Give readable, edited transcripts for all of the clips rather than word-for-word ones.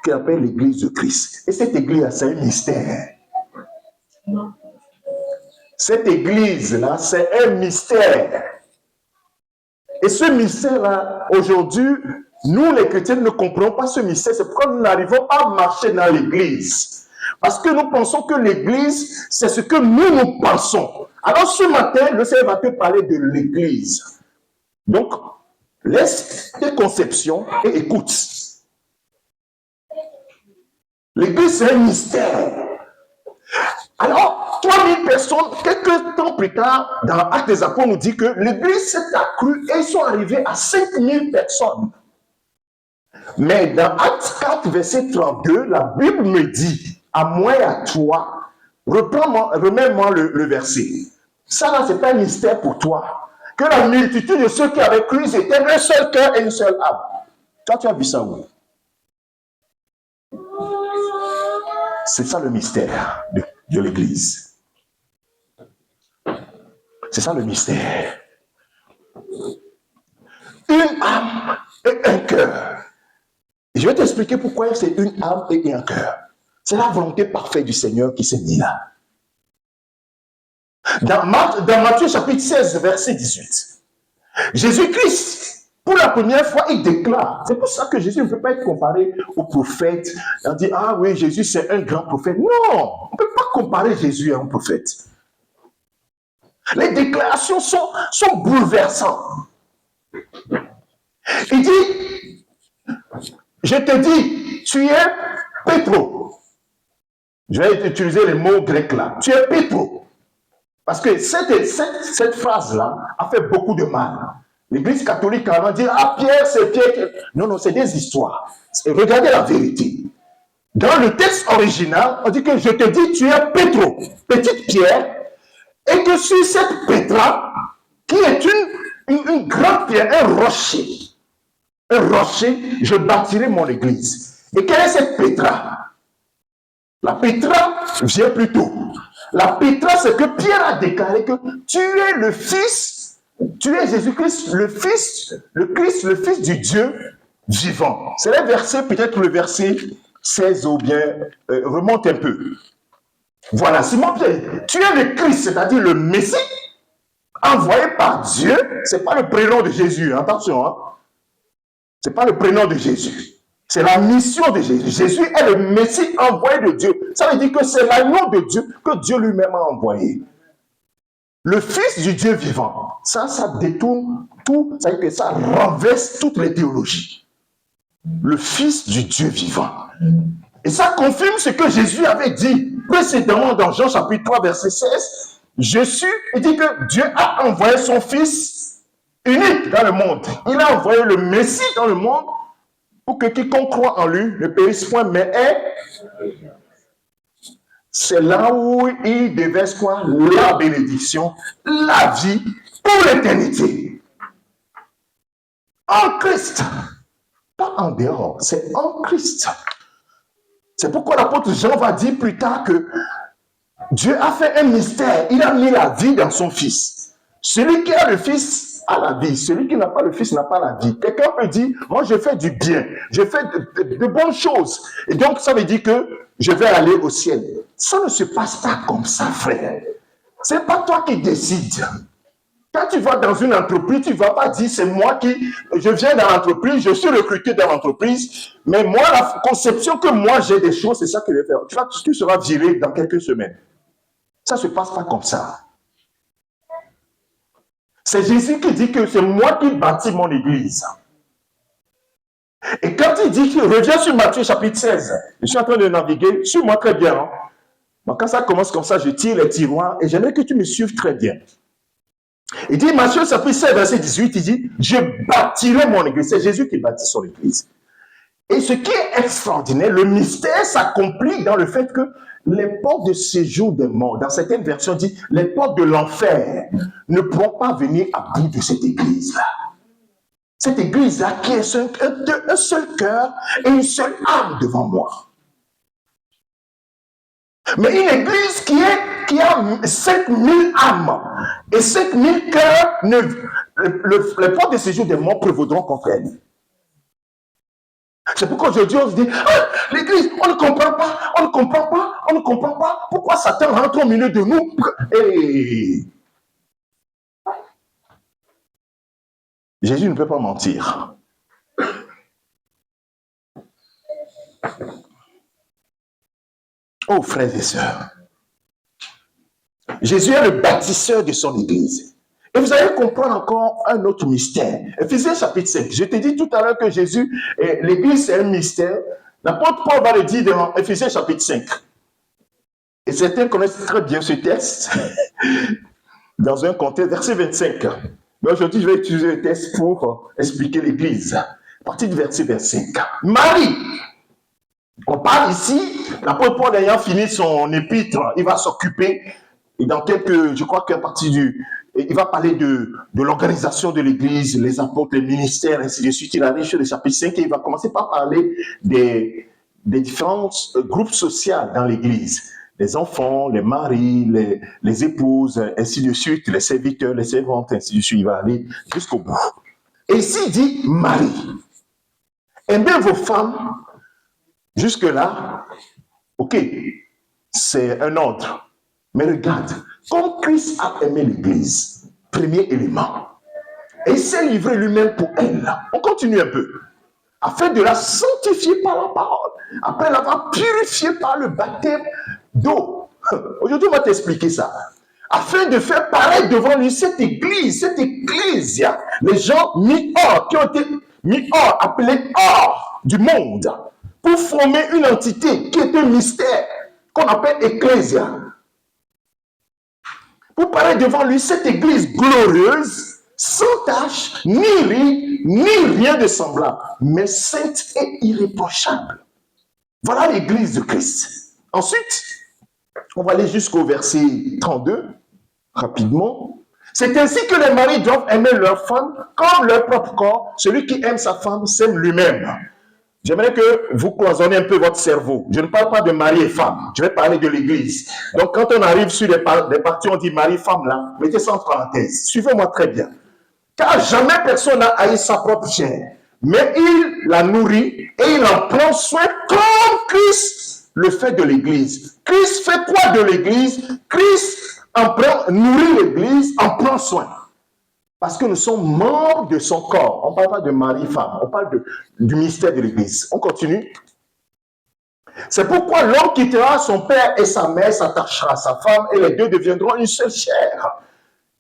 Qu'on appelle l'église de Christ. Et cette église-là, c'est un mystère. Cette église-là, c'est un mystère. Et ce mystère-là, aujourd'hui, nous les chrétiens ne comprenons pas ce mystère. C'est pourquoi nous n'arrivons pas à marcher dans l'église. Parce que nous pensons que l'église, c'est ce que nous pensons. Alors ce matin, le Seigneur va te parler de l'église. Donc, laisse tes conceptions et écoute. L'église, c'est un mystère. Alors, 3000 personnes, quelques temps plus tard, dans Actes des Apôtres, on nous dit que l'église s'est accrue et ils sont arrivés à 5000 personnes. Mais dans Actes 4, verset 32, la Bible me dit, à moi et à toi, remets-moi le verset. Ça là, ce n'est pas un mystère pour toi. Que la multitude de ceux qui avaient cru, c'était un seul cœur et une seule âme. Toi, tu as vu ça où? C'est ça le mystère de l'église. C'est ça le mystère. Une âme et un cœur. Et je vais t'expliquer pourquoi c'est une âme et un cœur. C'est la volonté parfaite du Seigneur qui s'est mise là. Dans Matthieu chapitre 16, verset 18, Jésus-Christ, pour la première fois, il déclare. C'est pour ça que Jésus ne peut pas être comparé au prophète. On dit, ah oui, Jésus c'est un grand prophète. Non, on ne peut pas comparer Jésus à un prophète. Les déclarations sont bouleversantes. Il dit, je te dis, tu es Pétro. Je vais utiliser les mots grecs là. Tu es Pétro. Parce que cette phrase-là a fait beaucoup de mal. L'Église catholique a dit, ah Pierre, c'est Pierre. Non, c'est des histoires. Regardez la vérité. Dans le texte original, on dit que je te dis, tu es Pétro, petite pierre, et que sur cette pétra, qui est une grande pierre, un rocher, je bâtirai mon église. Et quelle est cette pétra? La pétra vient plus tôt. La pétra, c'est que Pierre a déclaré que tu es le fils, tu es Jésus-Christ, le fils du Dieu vivant. C'est le verset, peut-être le verset 16 ou bien, remonte un peu. Voilà, Simon Pierre, tu es le Christ, c'est-à-dire le Messie, envoyé par Dieu. Ce n'est pas le prénom de Jésus, attention, hein. Ce n'est pas le prénom de Jésus. C'est la mission de Jésus. Jésus est le Messie envoyé de Dieu. Ça veut dire que c'est l'agneau de Dieu que Dieu lui-même a envoyé. Le Fils du Dieu vivant. Ça détourne tout. Ça veut dire que ça renverse toutes les théologies. Le Fils du Dieu vivant. Et ça confirme ce que Jésus avait dit précédemment dans Jean chapitre 3, verset 16. Il dit que Dieu a envoyé son Fils unique dans le monde. Il a envoyé le Messie dans le monde pour que quiconque croit en lui ne périsse point, mais c'est là où il déverse quoi? La bénédiction, la vie pour l'éternité. En Christ. Pas en dehors, c'est en Christ. C'est pourquoi l'apôtre Jean va dire plus tard que Dieu a fait un mystère. Il a mis la vie dans son Fils. Celui qui a le Fils a la vie. Celui qui n'a pas le Fils n'a pas la vie. Quelqu'un peut dire, moi je fais du bien, je fais de bonnes choses. Et donc ça veut dire que je vais aller au ciel. Ça ne se passe pas comme ça, frère. Ce n'est pas toi qui décides. Quand tu vas dans une entreprise, tu ne vas pas dire, c'est moi je viens dans l'entreprise, je suis recruté dans l'entreprise, mais moi, la conception que moi j'ai des choses, c'est ça que je vais faire. Tu seras viré dans quelques semaines. Ça ne se passe pas comme ça. C'est Jésus qui dit que c'est moi qui bâtis mon église. Et quand il dit qu'il revient sur Matthieu chapitre 16, je suis en train de naviguer, suis-moi très bien. Hein? Donc quand ça commence comme ça, je tire les tiroirs et j'aimerais que tu me suives très bien. Il dit, Matthieu chapitre 16, verset 18, il dit, je bâtirai mon église. C'est Jésus qui bâtit son église. Et ce qui est extraordinaire, le mystère s'accomplit dans le fait que les portes de séjour des morts, dans certaines versions, dit, les portes de l'enfer ne pourront pas venir à bout de cette église-là. Cette église-là qui est un seul cœur et une seule âme devant moi. Mais une église qui a 5000 âmes et 5000 cœurs, les portes de séjour des morts prévaudront contre elle. C'est pourquoi aujourd'hui on se dit, ah, l'église, on ne comprend pas, on ne comprend pas, on ne comprend pas. Pourquoi Satan rentre au milieu de nous? Et Jésus ne peut pas mentir. Oh frères et sœurs, Jésus est le bâtisseur de son église. Et vous allez comprendre encore un autre mystère. Éphésiens chapitre 5. Je t'ai dit tout à l'heure que Jésus, l'église c'est un mystère. L'apôtre Paul va le dire dans Éphésiens chapitre 5. Et certains connaissent très bien ce texte dans un contexte, verset 25. Mais aujourd'hui, je vais utiliser le texte pour expliquer l'église. À partir du verset 25. Marie, on parle ici, l'apôtre Paul ayant fini son épître, il va s'occuper, et dans quelques, je crois qu'à partir du, il va parler de l'organisation de l'église, les apôtres, les ministères, ainsi de suite. Il arrive sur le chapitre 5 et il va commencer par parler des différents groupes sociaux dans l'église. Les enfants, les maris, les épouses, ainsi de suite, les serviteurs, les servantes, ainsi de suite. Il va aller jusqu'au bout. Et ici, il dit Marie. Aimez vos femmes. Jusque-là, ok, c'est un ordre. Mais regarde, comme Christ a aimé l'Église, premier élément, et il s'est livré lui-même pour elle. On continue un peu. Afin de la sanctifier par la parole, après l'avoir purifiée par le baptême d'eau. Aujourd'hui, on va t'expliquer ça. Afin de faire paraître devant lui cette église, les gens mis hors, qui ont été mis hors, appelés hors du monde, pour former une entité qui est un mystère, qu'on appelle ecclésia. Pour paraître devant lui cette église glorieuse, sans tache, ni ride, ni rien de semblable, mais sainte et irréprochable. Voilà l'église de Christ. Ensuite, on va aller jusqu'au verset 32, rapidement. C'est ainsi que les maris doivent aimer leur femme comme leur propre corps. Celui qui aime sa femme s'aime lui-même. J'aimerais que vous cloisonnez un peu votre cerveau. Je ne parle pas de mari et femme. Je vais parler de l'église. Donc, quand on arrive sur des parties, on dit mari, femme, là, mettez ça en parenthèse. Suivez-moi très bien. Car jamais personne n'a haï sa propre chair. Mais il la nourrit et il en prend soin comme Christ le fait de l'église. Christ fait quoi de l'église? Christ nourrit l'église, en prend soin. Parce que nous sommes membres de son corps. On ne parle pas de mari-femme, on parle du mystère de l'église. On continue. C'est pourquoi l'homme quittera son père et sa mère, s'attachera à sa femme, et les deux deviendront une seule chair.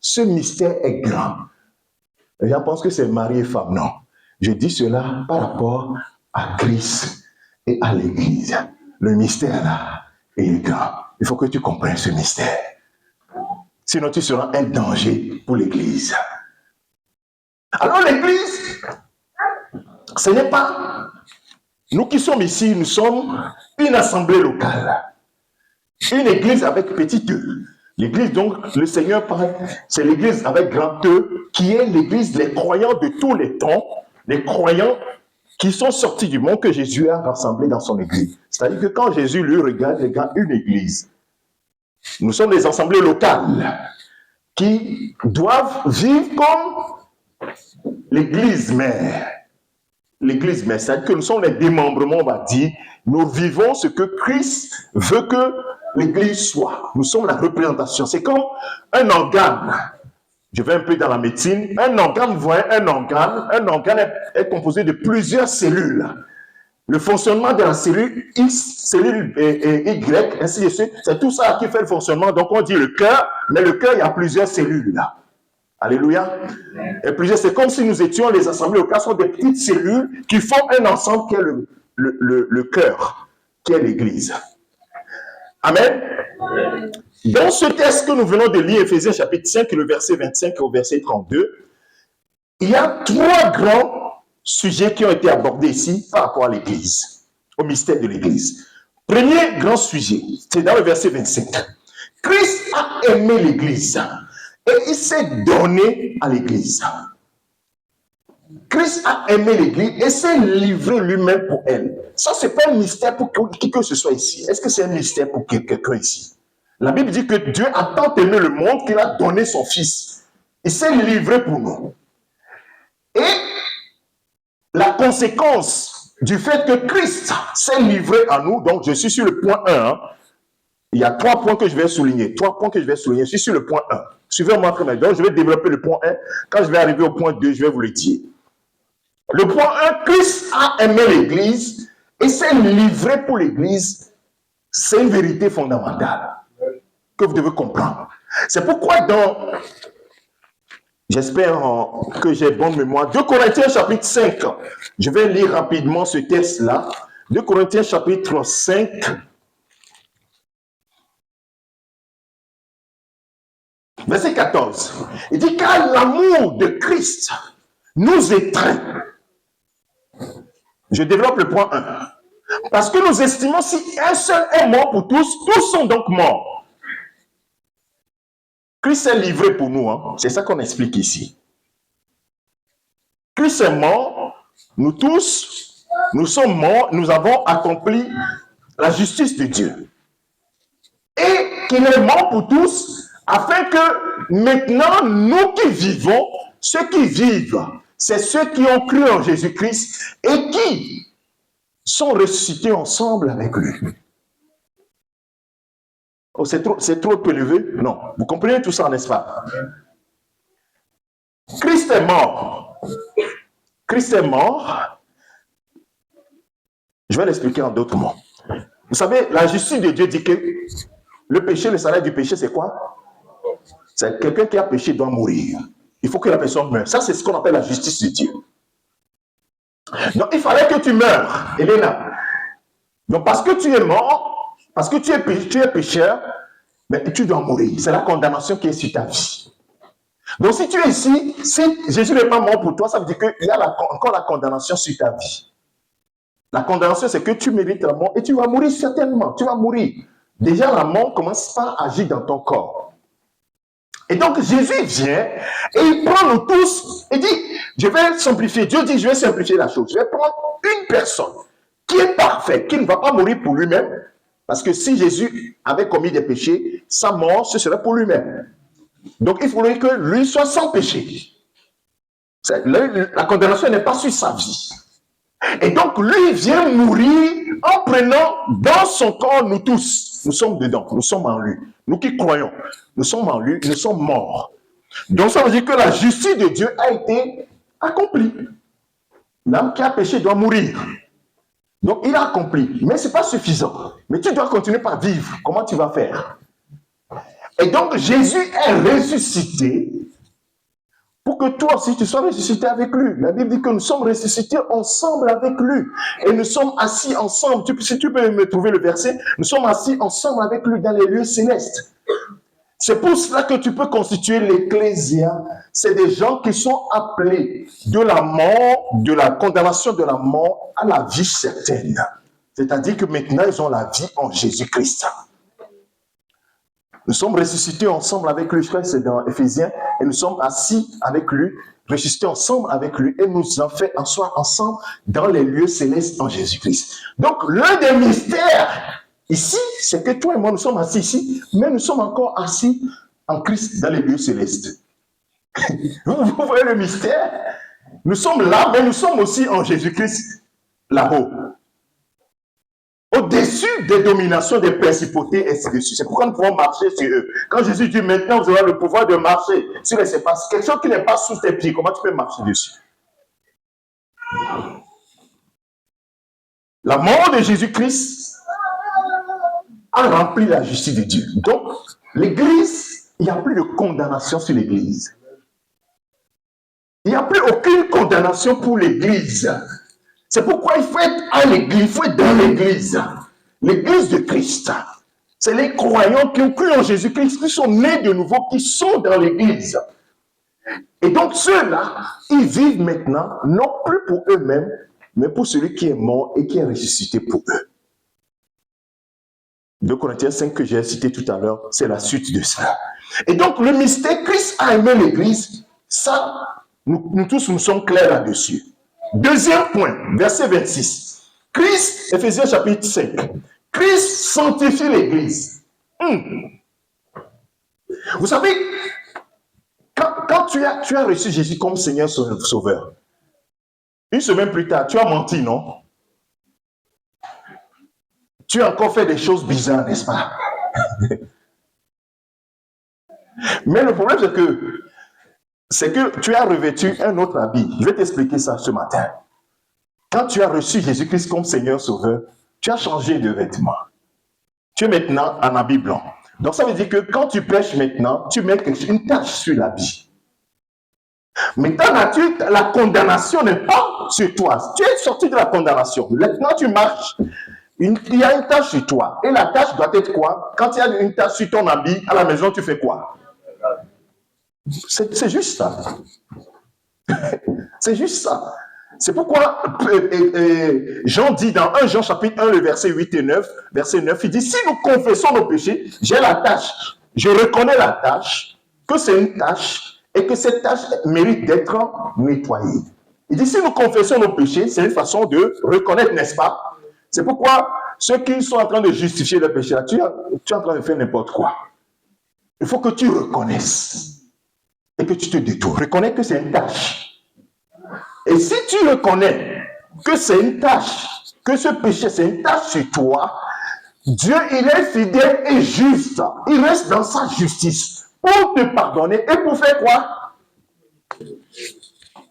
Ce mystère est grand. Les gens pensent que c'est mari et femme. Non. Je dis cela par rapport à Christ et à l'église. Le mystère là est grand. Il faut que tu comprennes ce mystère. Sinon, tu seras un danger pour l'église. Alors l'église, ce n'est pas, nous qui sommes ici, nous sommes une assemblée locale. Une église avec petit E. L'église, donc, le Seigneur parle, c'est l'église avec grand E, qui est l'église des croyants de tous les temps, les croyants qui sont sortis du monde que Jésus a rassemblés dans son église. C'est-à-dire que quand Jésus lui regarde, il regarde une église. Nous sommes des assemblées locales qui doivent vivre comme l'église mère. L'église mère, c'est-à-dire que nous sommes les démembrements, on va dire. Nous vivons ce que Christ veut que l'église soit. Nous sommes la représentation. C'est comme un organe. Je vais un peu dans la médecine. Un organe, vous voyez, un organe est composé de plusieurs cellules. Le fonctionnement de la cellule X, cellule Y, ainsi de suite, c'est tout ça qui fait le fonctionnement. Donc on dit le cœur, mais le cœur, il y a plusieurs cellules là. Alléluia. Et plusieurs, c'est comme si nous étions les assemblées locales, sont des petites cellules qui font un ensemble qui est le cœur, qui est l'église. Amen. Dans ce texte que nous venons de lire, Éphésiens chapitre 5, le verset 25 au verset 32, il y a trois grands sujets qui ont été abordés ici par rapport à l'église, au mystère de l'église. Premier grand sujet, c'est dans le verset 25. Christ a aimé l'église et il s'est donné à l'église. Christ a aimé l'église et s'est livré lui-même pour elle. Ça, ce n'est pas un mystère pour qui que ce soit ici. Est-ce que c'est un mystère pour quelqu'un ici? La Bible dit que Dieu a tant aimé le monde qu'il a donné son Fils. Il s'est livré pour nous. Et la conséquence du fait que Christ s'est livré à nous, donc je suis sur le point 1, hein. Il y a 3 points que je vais souligner. 3 points que je vais souligner. Je suis sur le point 1. Suivez-moi très bien. Donc, je vais développer le point 1. Quand je vais arriver au point 2, je vais vous le dire. Le point 1, Christ a aimé l'Église et s'est livré pour l'Église. C'est une vérité fondamentale que vous devez comprendre. C'est pourquoi j'espère que j'ai bonne mémoire, 2 Corinthiens chapitre 5, je vais lire rapidement ce texte-là. 2 Corinthiens chapitre 5, verset 14. Il dit, car l'amour de Christ nous étreint. Je développe le point 1. Parce que nous estimons si un seul est mort pour tous, tous sont donc morts. Christ est livré pour nous, hein. C'est ça qu'on explique ici. Christ est mort, nous tous, nous sommes morts, nous avons accompli la justice de Dieu. Et qu'il est mort pour tous, afin que maintenant, nous qui vivons, ceux qui vivent, c'est ceux qui ont cru en Jésus-Christ et qui sont ressuscités ensemble avec lui. Oh, c'est trop élevé? Non. Vous comprenez tout ça, n'est-ce pas? Christ est mort. Christ est mort. Je vais l'expliquer en d'autres mots. Vous savez, la justice de Dieu dit que le péché, le salaire du péché, c'est quoi? C'est quelqu'un qui a péché doit mourir. Il faut que la personne meure. Ça, c'est ce qu'on appelle la justice de Dieu. Donc, il fallait que tu meures, Elena. Donc, parce que tu es mort, parce que tu es pécheur, mais tu dois mourir. C'est la condamnation qui est sur ta vie. Donc, si tu es ici, si Jésus n'est pas mort pour toi, ça veut dire qu'il y a encore la condamnation sur ta vie. La condamnation, c'est que tu mérites la mort et tu vas mourir certainement. Tu vas mourir. Déjà, la mort commence par agir dans ton corps. Et donc, Jésus vient et il prend nous tous et dit, je vais simplifier. Dieu dit, je vais simplifier la chose. Je vais prendre une personne qui est parfaite, qui ne va pas mourir pour lui-même. Parce que si Jésus avait commis des péchés, sa mort, ce serait pour lui-même. Donc, il faudrait que lui soit sans péché. La condamnation n'est pas sur sa vie. Et donc, lui vient mourir en prenant dans son corps nous tous. Nous sommes dedans, nous sommes en lui. Nous qui croyons, nous sommes en lui, nous sommes morts. Donc, ça veut dire que la justice de Dieu a été accomplie. L'homme qui a péché doit mourir. Donc, il a accompli. Mais ce n'est pas suffisant. Mais tu dois continuer par vivre. Comment tu vas faire? Et donc, Jésus est ressuscité pour que toi aussi, tu sois ressuscité avec lui. La Bible dit que nous sommes ressuscités ensemble avec lui. Et nous sommes assis ensemble. Si tu peux me trouver le verset, nous sommes assis ensemble avec lui dans les lieux célestes. C'est pour cela que tu peux constituer l'ecclésia. C'est des gens qui sont appelés de la mort, de la condamnation de la mort à la vie certaine. C'est-à-dire que maintenant, ils ont la vie en Jésus-Christ. Nous sommes ressuscités ensemble avec lui, je crois que c'est dans Éphésiens, et nous sommes assis avec lui, ressuscités ensemble avec lui, et nous en fait asseoir ensemble dans les lieux célestes en Jésus-Christ. Donc, l'un des mystères ici, c'est que toi et moi, nous sommes assis ici, mais nous sommes encore assis en Christ dans les lieux célestes. Vous voyez le mystère? Nous sommes là, mais nous sommes aussi en Jésus-Christ là-haut. Au-dessus des dominations, des principautés, ainsi de suite. C'est pourquoi nous pouvons marcher sur eux. Quand Jésus dit maintenant, vous aurez le pouvoir de marcher sur les espaces. Quelque chose qui n'est pas sous tes pieds, comment tu peux marcher dessus? La mort de Jésus-Christ a rempli la justice de Dieu. Donc, l'Église, il n'y a plus de condamnation sur l'Église. Il n'y a plus aucune condamnation pour l'Église. C'est pourquoi il faut être à l'Église, il faut être dans l'Église. L'Église de Christ. C'est les croyants qui ont cru en Jésus-Christ, qui sont nés de nouveau, qui sont dans l'Église. Et donc ceux-là, ils vivent maintenant, non plus pour eux-mêmes, mais pour celui qui est mort et qui est ressuscité pour eux. 2 Corinthiens 5 que j'ai cité tout à l'heure, c'est la suite de cela. Et donc le mystère, Christ a aimé l'Église, ça, nous tous nous sommes clairs là-dessus. Deuxième point, verset 26. Christ, Éphésiens chapitre 5. Christ sanctifie l'Église. Vous savez, quand tu as reçu Jésus comme Seigneur Sauveur, une semaine plus tard, tu as menti, non? tu as encore fait des choses bizarres, n'est-ce pas? Mais le problème, c'est que tu as revêtu un autre habit. Je vais t'expliquer ça ce matin. Quand tu as reçu Jésus-Christ comme Seigneur Sauveur, tu as changé de vêtements. Tu es maintenant en habit blanc. Donc ça veut dire que quand tu prêches maintenant, tu mets une tache sur l'habit. Mais ta nature, la condamnation n'est pas sur toi. Tu es sorti de la condamnation. Maintenant tu marches. Il y a une tache sur toi. Et la tache doit être quoi? Quand il y a une tache sur ton habit, à la maison, tu fais quoi? C'est juste ça. C'est juste ça. C'est pourquoi Jean dit dans 1 Jean chapitre 1, le verset 8 et 9, verset 9, il dit, si nous confessons nos péchés, j'ai la tâche, je reconnais la tâche, que c'est une tâche, et que cette tâche mérite d'être nettoyée. Il dit, si nous confessons nos péchés, c'est une façon de reconnaître, n'est-ce pas? C'est pourquoi ceux qui sont en train de justifier le péché, tu es en train de faire n'importe quoi. Il faut que tu reconnaisses et que tu te détournes. Reconnais que c'est une tâche. Et si tu reconnais que c'est une tâche, que ce péché c'est une tâche sur toi, Dieu il est fidèle et juste. Il reste dans sa justice pour te pardonner et pour faire quoi?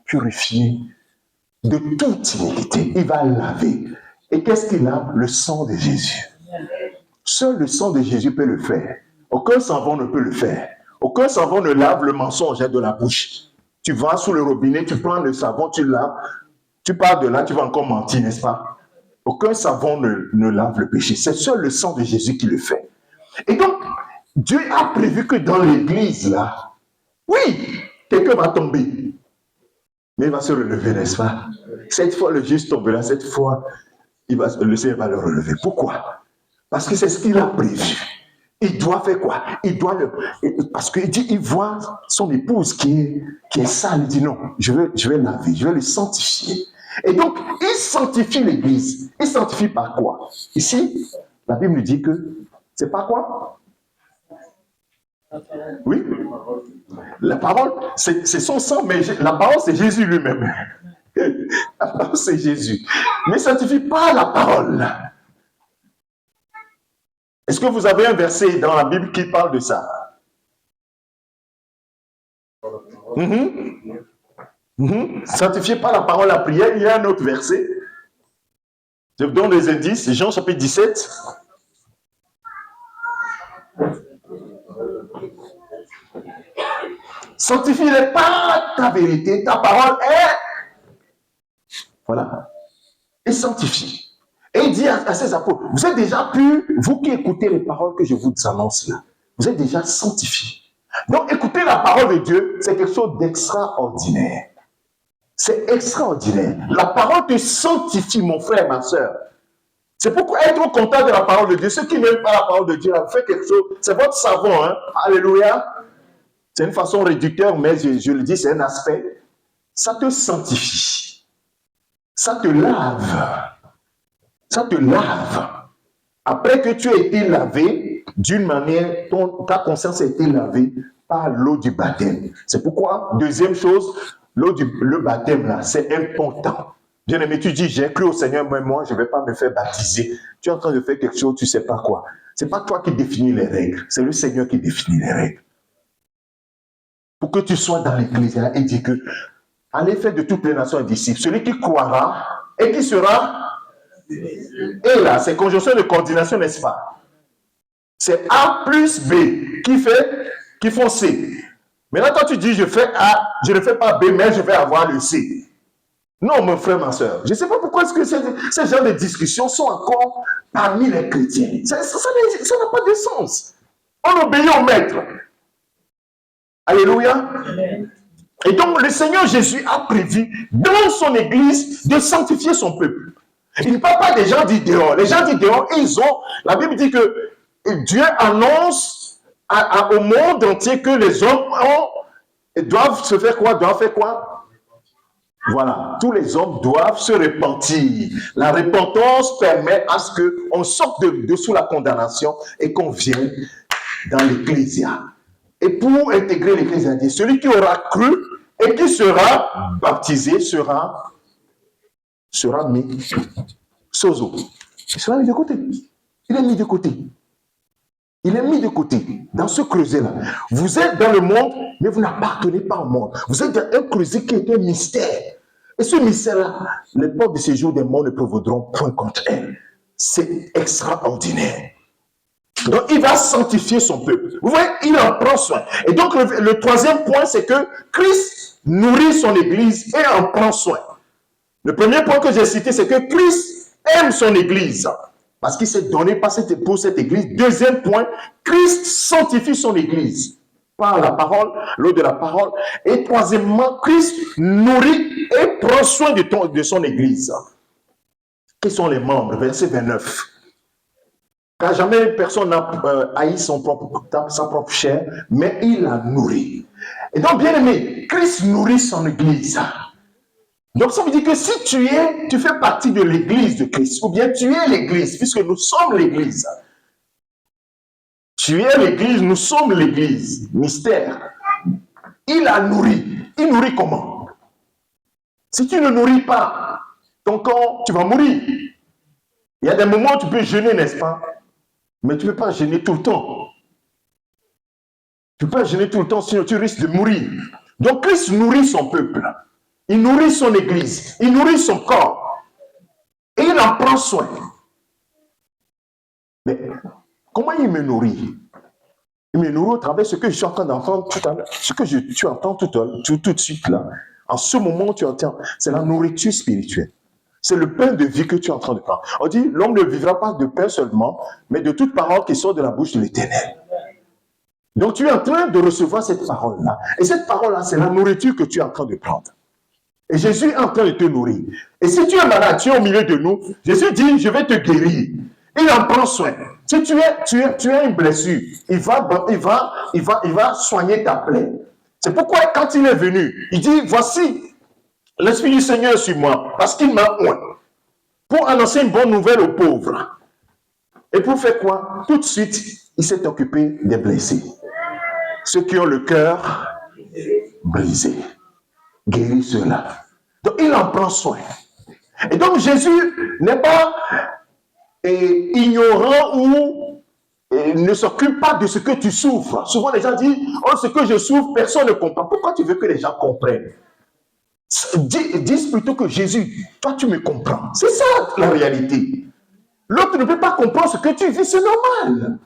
Purifier de toute iniquité. Il va laver. Et qu'est-ce qu'il lave? Le sang de Jésus. Seul le sang de Jésus peut le faire. Aucun savon ne peut le faire. Aucun savon ne lave le mensonge de la bouche. Tu vas sous le robinet, tu prends le savon, tu laves, tu pars de là, tu vas encore mentir, n'est-ce pas? Aucun savon ne lave le péché. C'est seul le sang de Jésus qui le fait. Et donc, Dieu a prévu que dans l'église, là, oui, quelqu'un va tomber. Mais il va se relever, n'est-ce pas? Cette fois, le juste tombera. Cette fois, le Seigneur va le relever. Pourquoi? Parce que c'est ce qu'il a prévu. Il doit faire quoi? Parce qu'il dit, il voit son épouse qui est sale. Il dit non, je vais laver, je vais le sanctifier. Et donc, il sanctifie l'église. Il sanctifie par quoi? Ici, la Bible nous dit que c'est pas quoi? Oui? La parole, c'est son sang, mais la parole, c'est Jésus lui-même. La parole, c'est Jésus. Mais il ne sanctifie pas la parole. Est-ce que vous avez un verset dans la Bible qui parle de ça? Sanctifiez pas la parole, la prière. Il y a un autre verset. Je vous donne des indices. Jean chapitre 17. Sanctifie pas ta vérité, ta parole est. Voilà. Et sanctifie. Et il dit à ses apôtres, vous êtes déjà purs, vous qui écoutez les paroles que je vous annonce là, vous êtes déjà sanctifiés. Donc écouter la parole de Dieu, c'est quelque chose d'extraordinaire. C'est extraordinaire. La parole te sanctifie, mon frère, ma soeur. C'est pourquoi être content de la parole de Dieu. Ceux qui n'aiment pas la parole de Dieu, fait quelque chose. C'est votre savon, hein? Alléluia. C'est une façon réducteur, mais je le dis, c'est un aspect. Ça te sanctifie. Ça te lave. Ça te lave. Après que tu as été lavé, d'une manière, ta conscience a été lavée par l'eau du baptême. C'est pourquoi, deuxième chose, le baptême, là, c'est important. Bien aimé, tu dis, j'ai cru au Seigneur, mais moi, je ne vais pas me faire baptiser. Tu es en train de faire quelque chose, tu ne sais pas quoi. Ce n'est pas toi qui définis les règles, c'est le Seigneur qui définit les règles. Pour que tu sois dans l'église, il dit que, allez faire de toutes les nations un disciple. Celui qui croira et qui sera. Et là, c'est conjonction de coordination, n'est-ce pas? C'est A plus B qui font C. Maintenant, toi, tu dis, je fais A, je ne fais pas B, mais je vais avoir le C. Non, mon frère, ma soeur, je ne sais pas pourquoi est-ce que ces genres de discussions sont encore parmi les chrétiens. Ça n'a pas de sens. On obéit au maître. Alléluia. Et donc, le Seigneur Jésus a prévu dans son église de sanctifier son peuple. Il ne parle pas des gens d'idéaux. Les gens d'idéaux, la Bible dit que Dieu annonce au monde entier que les hommes doivent se faire quoi? Doivent faire quoi? Voilà. Tous les hommes doivent se repentir. La repentance permet à ce qu'on sorte de sous la condamnation et qu'on vienne dans l'Ecclésia. Et pour intégrer l'Ecclésia, celui qui aura cru et qui sera baptisé sera mis sozo. Il sera mis de côté. Il est mis de côté. Il est mis de côté, dans ce creuset-là. Vous êtes dans le monde, mais vous n'appartenez pas au monde. Vous êtes dans un creuset qui est un mystère. Et ce mystère-là, les portes de séjour des morts ne prévaudront point contre elle. C'est extraordinaire. Donc, il va sanctifier son peuple. Vous voyez, il en prend soin. Et donc, le troisième point, c'est que Christ nourrit son Église et en prend soin. Le premier point que j'ai cité, c'est que Christ aime son Église. Parce qu'il s'est donné pour cette Église. Deuxième point, Christ sanctifie son Église par la parole, l'eau de la parole. Et troisièmement, Christ nourrit et prend soin de son Église. Quels sont les membres? Verset 29. Car jamais personne n'a haï sa propre chair, mais il la nourrit. Et donc, bien aimé, Christ nourrit son Église. Donc, ça veut dire que si tu fais partie de l'Église de Christ, ou bien tu es l'Église, puisque nous sommes l'Église. Tu es l'Église, nous sommes l'Église. Mystère. Il la nourrit. Il nourrit comment? Si tu ne nourris pas ton corps, tu vas mourir. Il y a des moments où tu peux jeûner, n'est-ce pas? Mais tu ne peux pas jeûner tout le temps. Tu ne peux pas jeûner tout le temps, sinon tu risques de mourir. Donc, Christ nourrit son peuple. Il nourrit son Église. Il nourrit son corps. Et il en prend soin. Mais comment il me nourrit? Il me nourrit au travers de ce que je suis en train d'entendre tout à l'heure. Ce que tu entends tout de suite là. En ce moment, tu entends. C'est la nourriture spirituelle. C'est le pain de vie que tu es en train de prendre. On dit, l'homme ne vivra pas de pain seulement, mais de toute parole qui sort de la bouche de l'Éternel. Donc, tu es en train de recevoir cette parole-là. Et cette parole-là, c'est la nourriture que tu es en train de prendre. Et Jésus est en train de te nourrir. Et si tu es malade, tu es au milieu de nous, Jésus dit, je vais te guérir. Il en prend soin. Si tu as une blessure, il va soigner ta plaie. C'est pourquoi quand il est venu, il dit, voici, l'Esprit du Seigneur est sur moi, parce qu'il m'a oint, pour annoncer une bonne nouvelle aux pauvres. Et pour faire quoi? Tout de suite, il s'est occupé des blessés. Ceux qui ont le cœur brisé. Guérit ceux-là. Donc, il en prend soin. Et donc, Jésus n'est pas ignorant ou ne s'occupe pas de ce que tu souffres. Souvent, les gens disent, oh, ce que je souffre, personne ne comprend. Pourquoi tu veux que les gens comprennent? Dis plutôt que Jésus, toi, tu me comprends. C'est ça, la réalité. L'autre ne peut pas comprendre ce que tu vis, c'est normal.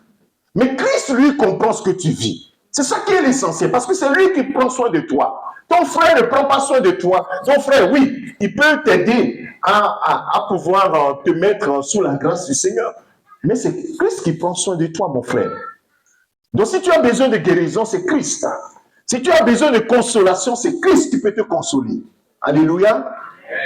Mais Christ, lui, comprend ce que tu vis. C'est ça qui est l'essentiel, parce que c'est lui qui prend soin de toi. Ton frère ne prend pas soin de toi. Ton frère, oui, il peut t'aider à pouvoir te mettre sous la grâce du Seigneur. Mais c'est Christ qui prend soin de toi, mon frère. Donc, si tu as besoin de guérison, c'est Christ. Si tu as besoin de consolation, c'est Christ qui peut te consoler. Alléluia.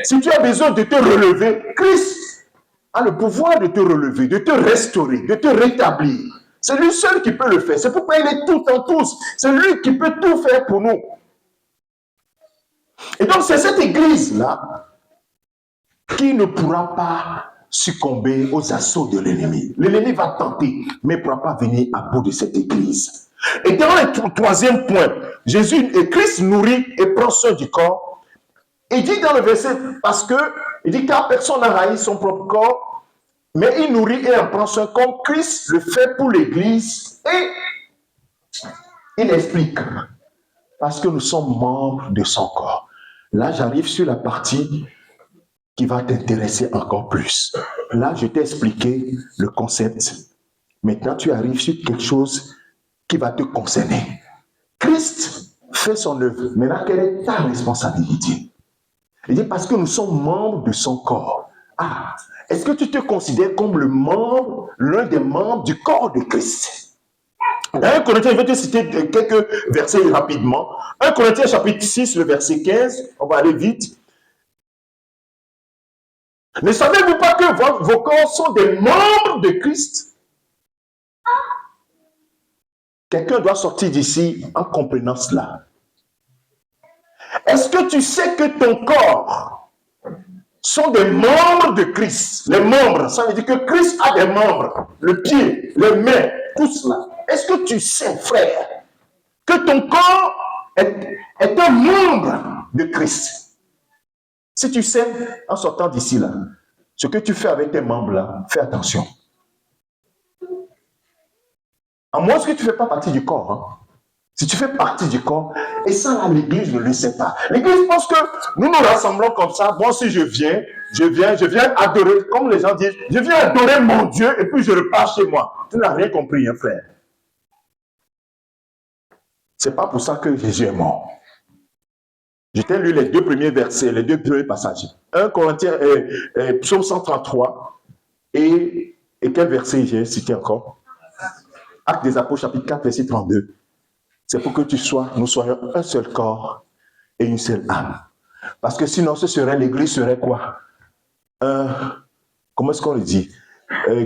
Si tu as besoin de te relever, Christ a le pouvoir de te relever, de te restaurer, de te rétablir. C'est lui seul qui peut le faire. C'est pourquoi il est tout en tous. C'est lui qui peut tout faire pour nous. Et donc, c'est cette église-là qui ne pourra pas succomber aux assauts de l'ennemi. L'ennemi va tenter, mais il ne pourra pas venir à bout de cette église. Et dans le troisième point, Jésus et Christ nourrit et prend soin du corps. Il dit dans le verset, parce que, il dit car personne n'a haï son propre corps, mais il nourrit et en prend soin comme Christ le fait pour l'église. Et il explique, parce que nous sommes membres de son corps. Là, j'arrive sur la partie qui va t'intéresser encore plus. Là, je t'ai expliqué le concept. Maintenant, tu arrives sur quelque chose qui va te concerner. Christ fait son œuvre. Maintenant, quelle est ta responsabilité? Il dit parce que nous sommes membres de son corps. Ah, est-ce que tu te considères comme l'un des membres du corps de Christ? Dans 1 Corinthiens, je vais te citer quelques versets rapidement. 1 Corinthiens chapitre 6, le verset 15, on va aller vite. Ne savez-vous pas que vos corps sont des membres de Christ? Quelqu'un doit sortir d'ici en comprenant cela. Est-ce que tu sais que ton corps sont des membres de Christ? Les membres, ça veut dire que Christ a des membres. Le pied, les mains, tout cela. Est-ce que tu sais, frère, que ton corps est un membre de Christ? Si tu sais, en sortant d'ici là, ce que tu fais avec tes membres là, fais attention. À moins que tu ne fais pas partie du corps. Hein. Si tu fais partie du corps, et ça, là, l'Église ne le sait pas. L'Église pense que nous nous rassemblons comme ça. Moi, si je viens adorer, comme les gens disent, je viens adorer mon Dieu et puis je repars chez moi. Tu n'as rien compris, hein, frère. C'est pas pour ça que Jésus est mort. Je t'ai lu les deux premiers versets, les deux premiers passages. 1 Corinthiens, Psaume 133, et quel verset j'ai cité encore? Actes des Apôtres, chapitre 4, verset 32. C'est pour que nous soyons un seul corps et une seule âme. Parce que sinon, l'Église serait quoi? Comment est-ce qu'on le dit?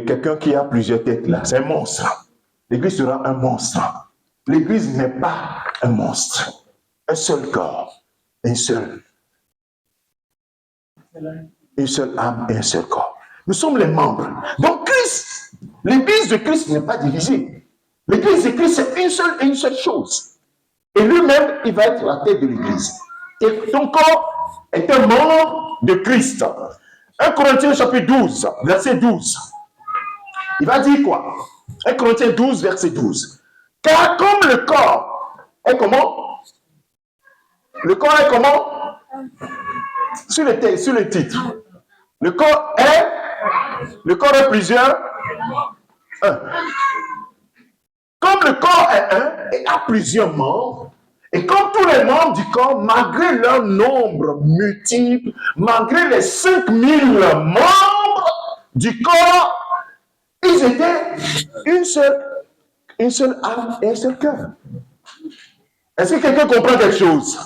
Quelqu'un qui a plusieurs têtes là, c'est un monstre. L'Église sera un monstre. L'Église n'est pas un monstre. Un seul corps, une seule âme et un seul corps. Nous sommes les membres. Donc Christ, l'Église de Christ n'est pas divisée. L'Église de Christ, c'est une seule chose. Et lui-même, il va être la tête de l'Église. Et ton corps est un membre de Christ. 1 Corinthiens chapitre 12, verset 12. Il va dire quoi? 1 Corinthiens 12, verset 12. Car comme le corps est comment? Le corps est comment? Sur le titre. Le corps est plusieurs. Un. Comme le corps est un et a plusieurs membres, et comme tous les membres du corps, malgré leur nombre multiple, malgré les 5000 membres du corps, ils étaient une seule âme et un seul cœur. Est-ce que quelqu'un comprend quelque chose?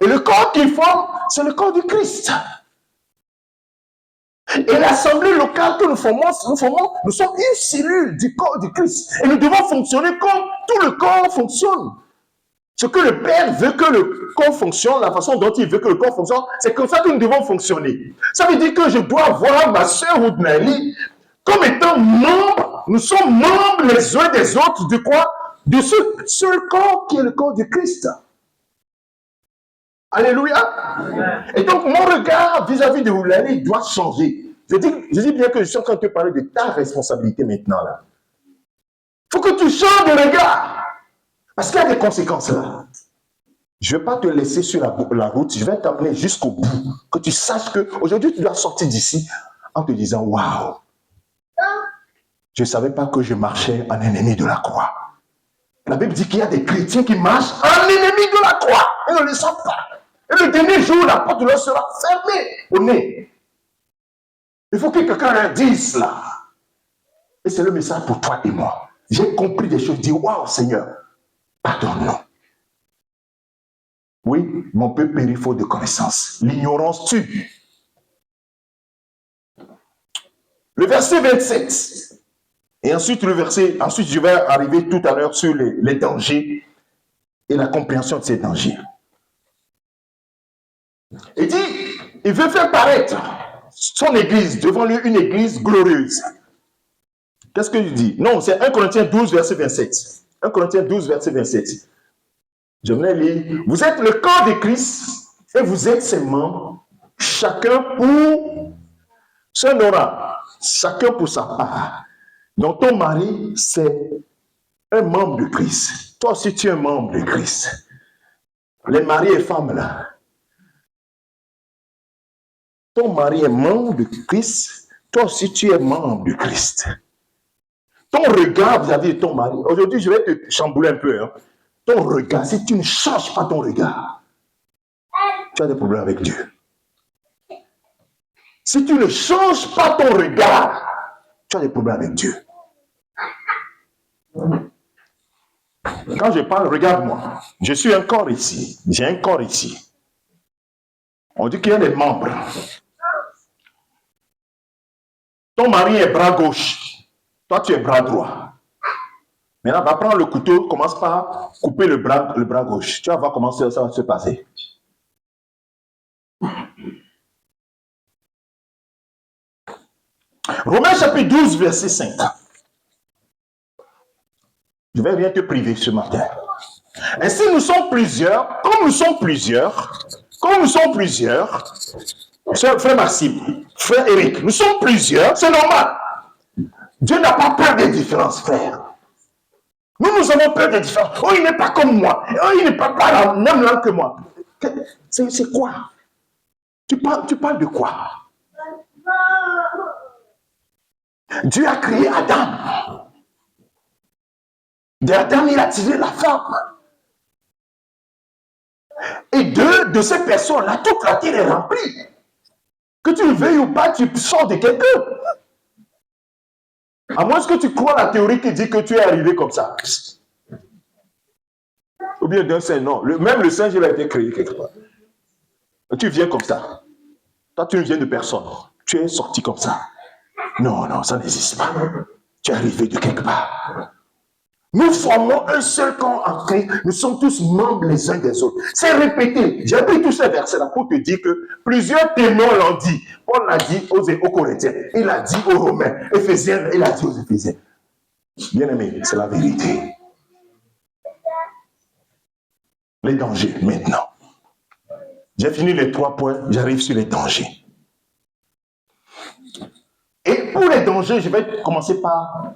Et le corps qu'ils forment, c'est le corps du Christ. Et l'assemblée locale que nous formons, nous sommes une cellule du corps du Christ. Et nous devons fonctionner comme tout le corps fonctionne. Ce que le Père veut que le corps fonctionne, la façon dont il veut que le corps fonctionne, c'est comme ça que nous devons fonctionner. Ça veut dire que je dois voir ma sœur Woodnali comme étant membre, nous sommes membres les uns des autres de quoi? De ce seul corps qui est le corps du Christ. Alléluia. Et donc, mon regard vis-à-vis de Woodnali doit changer. Je dis bien que je suis en train de te parler de ta responsabilité maintenant là. Il faut que tu changes de regard. Parce qu'il y a des conséquences là. Je ne vais pas te laisser sur la route, je vais t'amener jusqu'au bout. Que tu saches qu'aujourd'hui, tu dois sortir d'ici en te disant, waouh, je ne savais pas que je marchais en ennemi de la croix. La Bible dit qu'il y a des chrétiens qui marchent en ennemi de la croix. Ils ne le savent pas. Et le dernier jour, la porte leur sera fermée au nez. Il faut que quelqu'un leur dise cela. Et c'est le message pour toi et moi. J'ai compris des choses. Dis, waouh, Seigneur, pardonne-nous. Oui, mon peuple périt faute de connaissance. L'ignorance tue. Le verset 27. Et ensuite, ensuite je vais arriver tout à l'heure sur les dangers et la compréhension de ces dangers. Il dit, il veut faire paraître son église devant lui, une église glorieuse. Qu'est-ce qu'il dit? Non, c'est 1 Corinthiens 12, verset 27. 1 Corinthiens 12, verset 27. Je vais lire. Vous êtes le corps de Christ et vous êtes ses membres, chacun pour son aura, chacun pour sa part. Donc ton mari, c'est un membre de Christ. Toi aussi, tu es un membre de Christ. Les maris et femmes là. Ton mari est membre de Christ. Toi aussi, tu es membre de Christ. Ton regard vis-à-vis de ton mari. Aujourd'hui, je vais te chambouler un peu. Hein. Ton regard, si tu ne changes pas ton regard, tu as des problèmes avec Dieu. Si tu ne changes pas ton regard, tu as des problèmes avec Dieu. Quand je parle, regarde-moi. Je suis un corps ici. J'ai un corps ici. On dit qu'il y a des membres. Ton mari est bras gauche. Toi, tu es bras droit. Maintenant, va prendre le couteau, commence par couper le bras gauche. Tu vas voir comment ça va se passer. Romains chapitre 12, verset 5. Je vais bien te priver ce matin. Ainsi, nous sommes plusieurs, comme nous sommes plusieurs, Frère Maxime, frère Eric, nous sommes plusieurs, c'est normal. Dieu n'a pas peur des différences, frère. Nous avons peur des différences. Oh, il n'est pas comme moi. Oh, il n'est pas la même langue que moi. C'est quoi? Tu parles de quoi? Dieu a créé Adam. D'Adam, il a tiré la femme. Et de ces personnes-là, toute la terre est remplie. Que tu le veuilles ou pas, tu sors de quelqu'un. À moins que tu crois la théorie qui dit que tu es arrivé comme ça. Ou bien d'un singe, non. Même le singe, il a été créé quelque part. Tu viens comme ça. Toi, tu ne viens de personne. Tu es sorti comme ça. Non, non, ça n'existe pas. Tu es arrivé de quelque part. Nous formons un seul corps en Christ. Nous sommes tous membres les uns des autres. C'est répété. J'ai pris tous ces versets-là pour te dire que plusieurs témoins l'ont dit. Paul l'a dit aux Corinthiens. Il l'a dit aux Romains. Éphésiens, il l'a dit aux Éphésiens. Bien aimé, c'est la vérité. Les dangers, maintenant. J'ai fini les 3 points. J'arrive sur les dangers. Et pour les dangers, je vais commencer par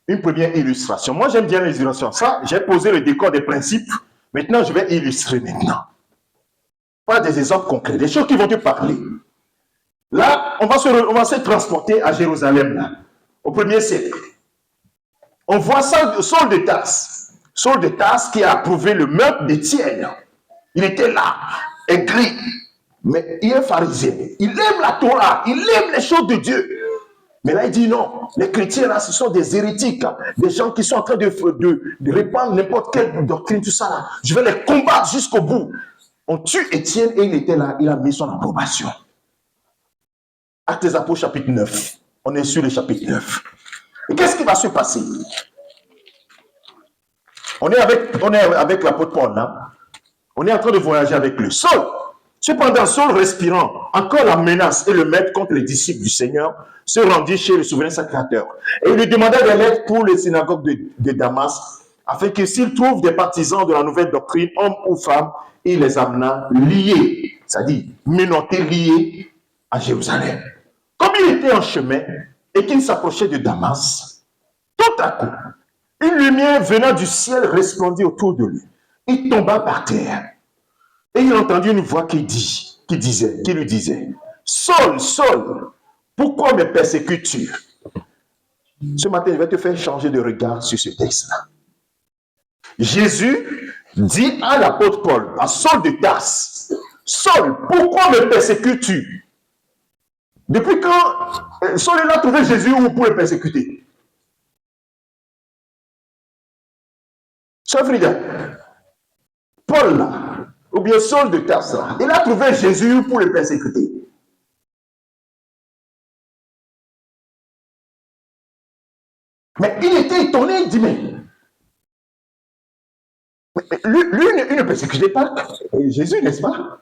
une première illustration. Moi, j'aime bien les illustrations. Ça, j'ai posé le décor des principes. Maintenant, je vais illustrer maintenant. Pas des exemples concrets, des choses qui vont te parler. Là, on va se transporter à Jérusalem, là, au 1er siècle. On voit Saul de Tarse. Saul de Tarse qui a approuvé le meurtre d'Étienne. Il était là, aigri. Mais il est pharisien. Il aime la Torah. Il aime les choses de Dieu. Mais là, il dit non, les chrétiens, là, ce sont des hérétiques, des gens qui sont en train de répandre n'importe quelle doctrine, tout ça, là. Je vais les combattre jusqu'au bout. On tue Étienne et il était là, il a mis son approbation. Actes des Apôtres, chapitre 9. On est sur le chapitre 9. Et qu'est-ce qui va se passer? On est avec l'apôtre Paul, là. On est en train de voyager avec lui. Saul, cependant, Saul respirant encore la menace et le maître contre les disciples du Seigneur, se rendit chez le souverain sacrificateur. Et il lui demanda des lettres pour les synagogues de Damas, afin que s'il trouve des partisans de la nouvelle doctrine, hommes ou femmes, il les amena liés, c'est-à-dire menottés, liés à Jérusalem. Comme il était en chemin et qu'il s'approchait de Damas, tout à coup, une lumière venant du ciel resplendit autour de lui. Il tomba par terre. Et il entendit une voix qui lui disait, Saul, Saul, pourquoi me persécutes-tu? Ce matin, je vais te faire changer de regard sur ce texte-là. Jésus dit à l'apôtre Paul, à Saul de Tarse, Saul, pourquoi me persécutes-tu? Depuis quand Saul a trouvé Jésus pour le persécuter? Chef Frida, Paul là, ou bien Saul de Tarse, il a trouvé Jésus pour le persécuter. Mais il était étonné, il dit, mais lui il ne persécutait pas Jésus, n'est-ce pas?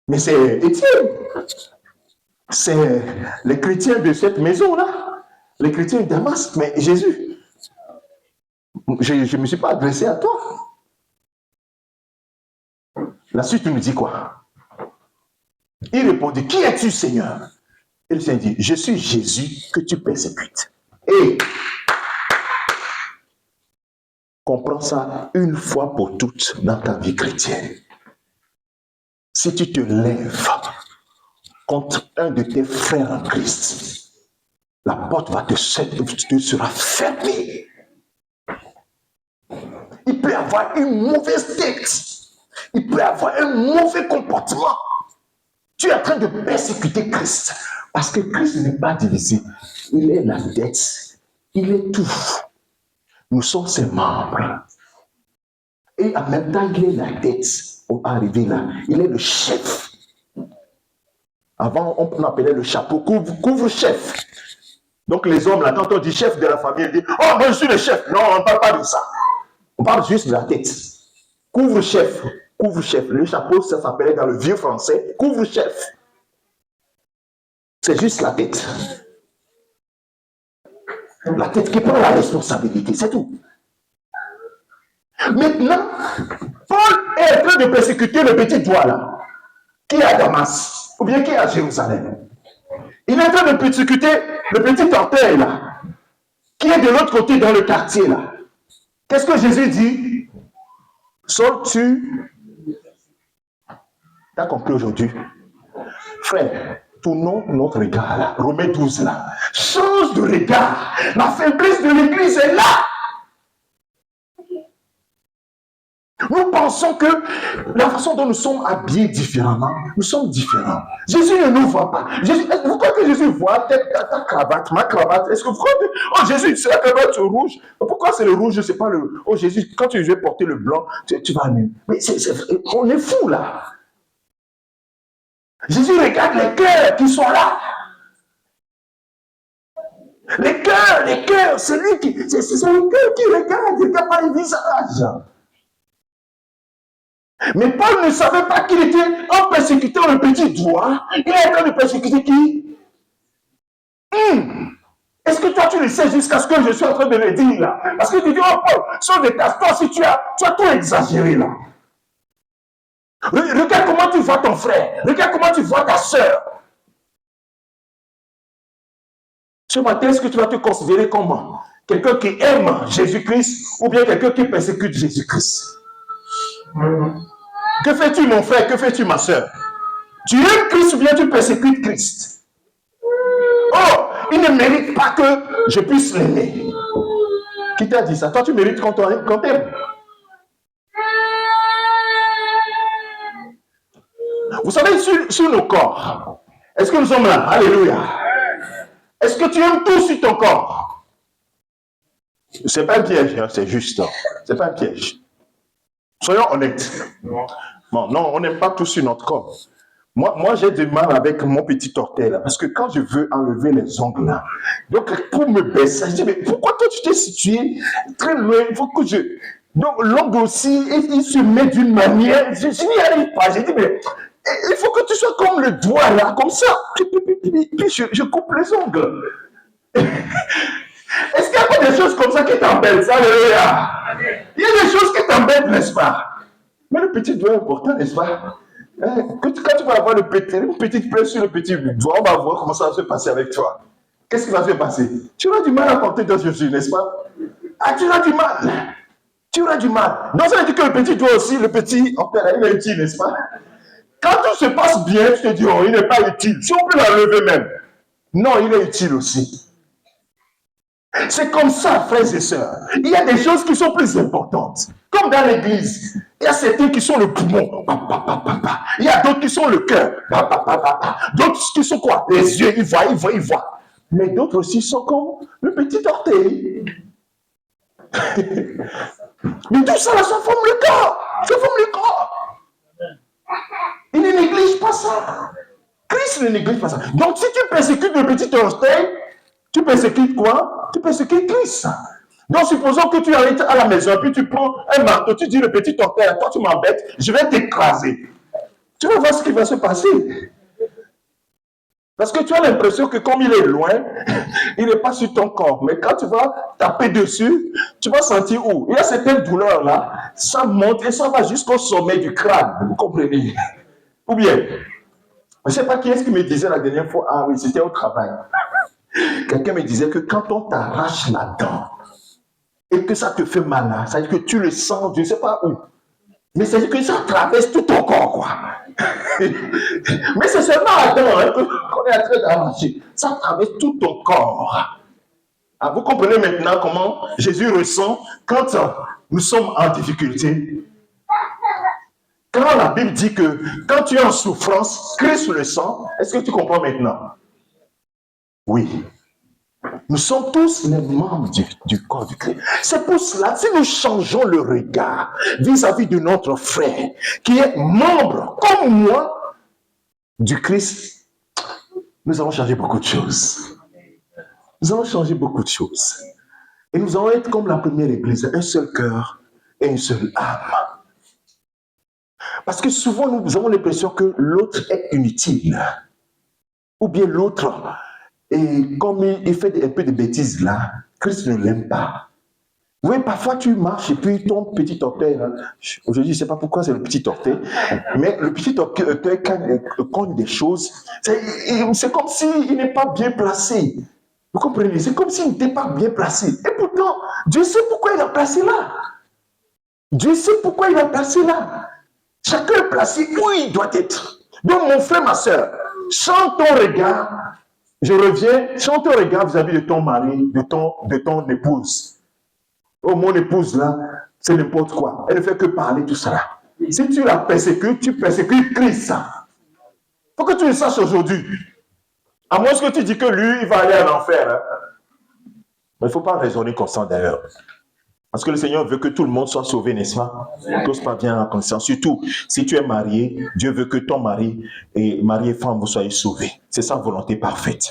Mais c'est Étienne. C'est les chrétiens de cette maison-là, les chrétiens de Damas. Mais Jésus, je ne me suis pas adressé à toi. La suite nous dit quoi? Il répondit, qui es-tu, Seigneur? Et le Seigneur dit, je suis Jésus que tu persécutes. Et comprends ça une fois pour toutes dans ta vie chrétienne. Si tu te lèves contre un de tes frères en Christ, la porte te sera fermée. Il peut avoir une mauvaise tête. Il peut avoir un mauvais comportement. Tu es en train de persécuter Christ. Parce que Christ n'est pas divisé. Il est la tête. Il est tout. Nous sommes ses membres. Et en même temps, il est la tête. On est arrivé là. Il est le chef. Avant, on appelait le chapeau couvre-chef. Donc les hommes, là, quand on dit chef de la famille, ils disent, oh, moi je suis le chef. Non, on ne parle pas de ça. On parle juste de la tête. Couvre-chef. Couvre-chef. Le chapeau, ça s'appelait dans le vieux français couvre-chef. C'est juste la tête. La tête qui prend la responsabilité, c'est tout. Maintenant, Paul est en train de persécuter le petit doigt là, qui est à Damas. ou bien qui est à Jérusalem. Il est en train de persécuter le petit orteil là, qui est de l'autre côté dans le quartier là. Qu'est-ce que Jésus dit? Saul, tu as compris aujourd'hui? Frère, tournons notre regard là, Romains 12 là. Change de regard. La faiblesse de l'Église est là. Nous pensons que la façon dont nous sommes habillés différemment, nous sommes différents. Jésus ne nous voit pas. Jésus, vous croyez que Jésus voit ta cravate, ma cravate? Est-ce que vous croyez que, oh Jésus, c'est la cravate rouge? Pourquoi c'est le rouge? Je ne sais pas le. Oh Jésus, quand tu veux porter le blanc, tu vas mieux. Mais on est fou là. Jésus regarde les cœurs qui sont là. Les cœurs, c'est lui qui. C'est le cœur qui regarde, il regarde pas le visage. Mais Paul ne savait pas qu'il était en persécutant le petit doigt. Il est en train de persécuter qui? Est-ce que toi tu le sais jusqu'à ce que je suis en train de le dire là? Parce que tu dis, oh Paul, sur des tas, toi si tu as tout exagéré là. Regarde comment tu vois ton frère. Regarde comment tu vois ta soeur. Ce matin, est-ce que tu vas te considérer comme quelqu'un qui aime Jésus-Christ ou bien quelqu'un qui persécute Jésus-Christ? Que fais-tu mon frère? Que fais-tu ma soeur? Tu aimes Christ ou bien tu persécutes Christ? Oh, il ne mérite pas que je puisse l'aimer. Qui t'a dit ça? Toi, tu mérites qu'on t'aime. Vous savez, sur nos corps, est-ce que nous sommes là? Alléluia. Est-ce que tu aimes tout sur ton corps? C'est pas un piège, hein, c'est juste. C'est pas un piège. Soyons honnêtes. Bon, non, on n'aime pas tout sur notre corps. Moi j'ai du mal avec mon petit orteil là, parce que quand je veux enlever les ongles là, donc pour me baisser, je dis, mais pourquoi toi tu t'es situé très loin? Il faut que je. Donc l'ongle aussi, il se met d'une manière, je n'y arrive pas. J'ai dit, mais il faut que tu sois comme le doigt là, comme ça. Puis je coupe les ongles. Est-ce qu'il y a pas des choses comme ça qui t'embêtent? Alléluia. Il y a des choses qui t'embêtent, n'est-ce pas? Mais le petit doigt est important, n'est-ce pas? Quand tu vas avoir une petite plaie sur le petit doigt, on va voir comment ça va se passer avec toi. Qu'est-ce qui va se passer? Tu auras du mal à porter dans Jésus, n'est-ce pas? Ah, tu auras du mal. Tu auras du mal. Donc ça veut dire que le petit doigt aussi, le petit, il est utile, n'est-ce pas? Quand tout se passe bien, tu te dis, oh, il n'est pas utile. Si on peut l'enlever même. Non, il est utile aussi. C'est comme ça, frères et sœurs. Il y a des choses qui sont plus importantes. Comme dans l'église, il y a certains qui sont le poumon. Il y a d'autres qui sont le cœur. D'autres qui sont quoi? Les yeux, ils voient. Mais d'autres aussi sont comme le petit orteil. Mais tout ça, ça forme le corps. Ça forme le corps. Il ne néglige pas ça. Christ ne néglige pas ça. Donc si tu persécutes le petit orteil, tu persécutes quoi? Tu persécutes Christ. Donc, supposons que tu arrives à la maison, puis tu prends un marteau, tu dis le petit orteil, toi tu m'embêtes, je vais t'écraser. Tu vas voir ce qui va se passer. Parce que tu as l'impression que comme il est loin, il n'est pas sur ton corps. Mais quand tu vas taper dessus, tu vas sentir où? Il y a certaines douleurs là, ça monte et ça va jusqu'au sommet du crâne. Vous comprenez? Ou bien, je ne sais pas qui est-ce qui me disait la dernière fois, ah oui, c'était au travail. Quelqu'un me disait que quand on t'arrache la dent et que ça te fait mal là, ça veut dire que tu le sens, je ne sais pas où. Mais ça veut dire que ça traverse tout ton corps, quoi. Mais c'est seulement la dent hein, qu'on est en train d'arracher. Ça traverse tout ton corps. Ah, vous comprenez maintenant comment Jésus ressent quand nous sommes en difficulté. Quand la Bible dit que quand tu es en souffrance, Christ le sent, est-ce que tu comprends maintenant? Oui. Nous sommes tous les membres du corps du Christ. C'est pour cela, si nous changeons le regard vis-à-vis de notre frère, qui est membre, comme moi, du Christ, nous allons changer beaucoup de choses. Nous allons changer beaucoup de choses. Et nous allons être comme la première église, un seul cœur et une seule âme. Parce que souvent, nous avons l'impression que l'autre est inutile. Ou bien l'autre... Et comme il fait un peu de bêtises là, Christ ne l'aime pas. Oui, parfois tu marches et puis ton petit orteil, là, aujourd'hui je ne sais pas pourquoi c'est le petit orteil, mais le petit orteil cogne des choses, c'est comme s'il n'est pas bien placé. Vous comprenez? C'est comme s'il n'était pas bien placé. Et pourtant, Dieu sait pourquoi il a placé là. Dieu sait pourquoi il a placé là. Chacun est placé où il doit être. Donc mon frère, ma soeur, change ton regard, je reviens, change ton regard vis-à-vis de ton mari, de ton épouse. Oh, mon épouse là, c'est n'importe quoi. Elle ne fait que parler tout ça. Si tu la persécutes, tu persécutes Christ. Il faut que tu le saches aujourd'hui. À moins que tu dis que lui, il va aller en enfer. Hein. Mais il ne faut pas raisonner comme ça d'ailleurs. Parce que le Seigneur veut que tout le monde soit sauvé, n'est-ce pas? Tous pas bien en conscience. Surtout, si tu es marié, Dieu veut que ton mari et femme, vous soyez sauvés. C'est sa volonté parfaite.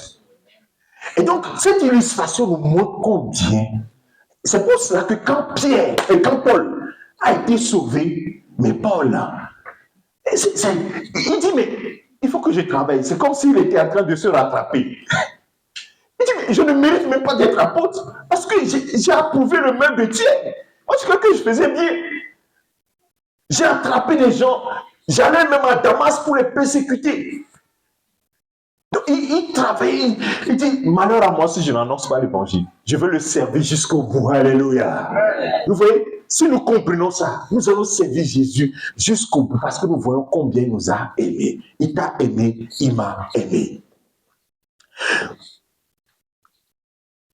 Et donc, cette illustration nous montre combien. C'est pour cela que quand Paul a été sauvé, mais Paul, il dit, mais il faut que je travaille. C'est comme s'il était en train de se rattraper. Il dit, mais je ne mérite même pas d'être apôtre parce que j'ai approuvé le même de Dieu. Moi, je crois que je faisais bien. J'ai attrapé des gens. J'allais même à Damas pour les persécuter. Donc, il travaille. Il dit, malheur à moi si je n'annonce pas l'évangile. Je veux le servir jusqu'au bout. Alléluia. Vous voyez, si nous comprenons ça, nous allons servir Jésus jusqu'au bout parce que nous voyons combien il nous a aimés. Il t'a aimé, il m'a aimé.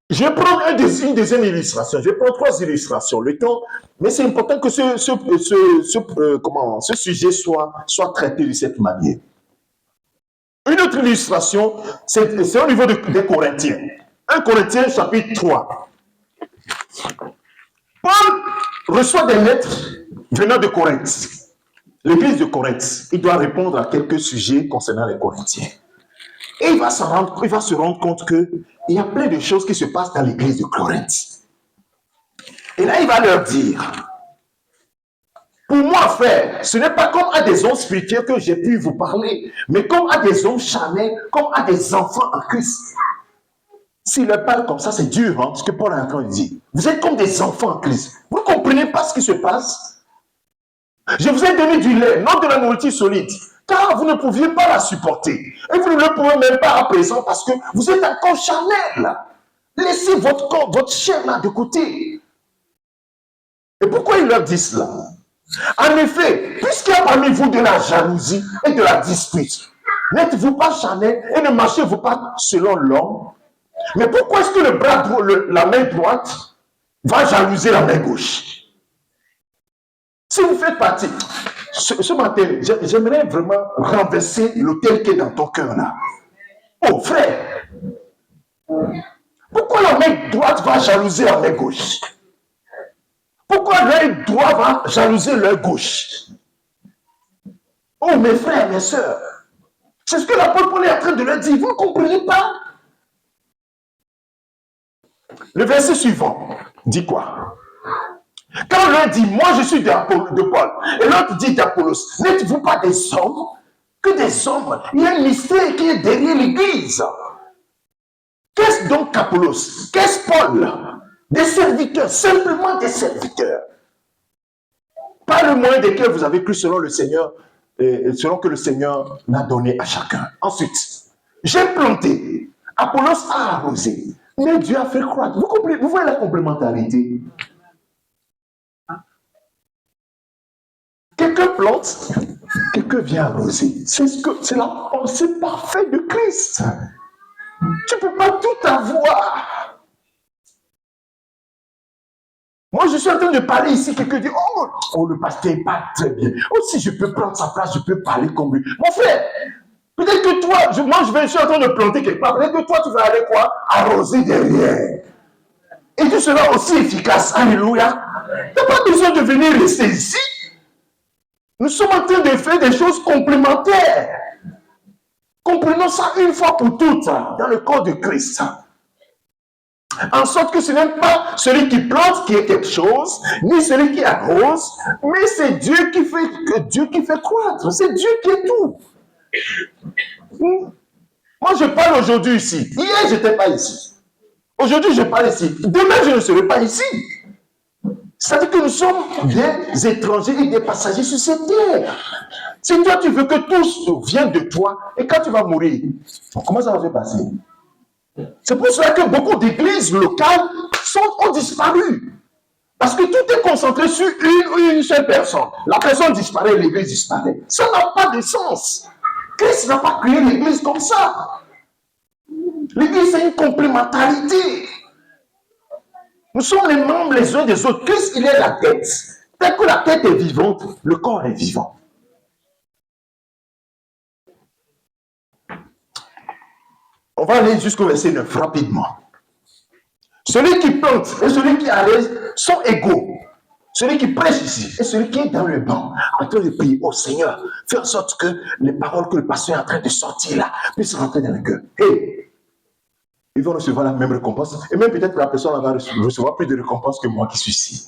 Je vais prendre une deuxième illustration. Je vais prendre 3 illustrations. Le temps, mais c'est important que ce sujet soit traité de cette manière. Une autre illustration, c'est au niveau des Corinthiens. 1 Corinthiens chapitre 3. Paul reçoit des lettres venant de Corinthe. L'église de Corinthe, il doit répondre à quelques sujets concernant les Corinthiens. Et il va se rendre compte qu'il y a plein de choses qui se passent dans l'église de Corinthe. Et là, il va leur dire, pour moi, frère, ce n'est pas comme à des hommes spirituels que j'ai pu vous parler, mais comme à des hommes charnels, comme à des enfants en Christ. S'il leur parle comme ça, c'est dur, hein, ce que Paul est en train de dire. Vous êtes comme des enfants en Christ. Vous ne comprenez pas ce qui se passe. Je vous ai donné du lait, non de la nourriture solide, car vous ne pouviez pas la supporter. Et vous ne le pouvez même pas à présent parce que vous êtes encore charnel. Laissez votre corps, votre chair là de côté. Et pourquoi il leur dit cela? En effet, puisqu'il y a parmi vous de la jalousie et de la dispute, n'êtes-vous pas charnel et ne marchez-vous pas selon l'homme? Mais pourquoi est-ce que la main droite va jalouser la main gauche? Si vous faites partie, ce matin, j'aimerais vraiment renverser l'autel qui est dans ton cœur là. Oh frère, pourquoi la main droite va jalouser la main gauche? Pourquoi l'œil droit va jalouser l'œil gauche? Oh mes frères, mes sœurs, c'est ce que l'apôtre Paul est en train de leur dire. Vous ne comprenez pas? Le verset suivant dit quoi? Quand l'un dit, moi je suis de Paul, et l'autre dit d'Apollos, n'êtes-vous pas des hommes? Que des hommes? Il y a un mystère qui est derrière l'église. Qu'est-ce donc qu'Apollos? Qu'est-ce Paul? Des serviteurs, simplement des serviteurs. Pas le moyen desquels vous avez cru selon le Seigneur, selon que le Seigneur l'a donné à chacun. Ensuite, j'ai planté, Apollos a arrosé, mais Dieu a fait croître. Vous comprenez? Vous voyez la complémentarité? Quelqu'un plante, quelqu'un vient arroser. C'est la pensée parfaite de Christ. Tu ne peux pas tout avoir. Moi, je suis en train de parler ici, quelqu'un dit, oh, le pasteur n'est pas très bien. Oh, si je peux prendre sa place, je peux parler comme lui. Mon frère, peut-être que toi, je suis en train de planter quelque part, peut-être que toi, tu vas aller quoi? Arroser derrière. Et tu seras aussi efficace. Alléluia. Tu n'as pas besoin de venir rester ici. Nous sommes en train de faire des choses complémentaires. Comprenons ça une fois pour toutes dans le corps de Christ. En sorte que ce n'est pas celui qui plante qui est quelque chose, ni celui qui arrose, mais c'est Dieu qui fait croître. C'est Dieu qui est tout. Moi, je parle aujourd'hui ici. Hier, je n'étais pas ici. Aujourd'hui, je parle ici. Demain, je ne serai pas ici. C'est-à-dire que nous sommes des étrangers et des passagers sur cette terre. Si toi, tu veux que tout vienne de toi, et quand tu vas mourir, comment ça va se passer? C'est pour cela que beaucoup d'églises locales ont disparu. Parce que tout est concentré sur une seule personne. La personne disparaît, l'église disparaît. Ça n'a pas de sens. Christ n'a pas créé l'église comme ça. L'église, c'est une complémentarité. Nous sommes les membres les uns des autres. Christ, il est la tête. Dès que la tête est vivante, le corps est vivant. On va aller jusqu'au verset 9 rapidement. Celui qui plante et celui qui arrête sont égaux. Celui qui prêche ici et celui qui est dans le banc, en train de prier au Seigneur, fait en sorte que les paroles que le pasteur est en train de sortir là puissent rentrer dans le cœur. Et ils vont recevoir la même récompense. Et même peut-être que la personne va recevoir plus de récompense que moi qui suis ici.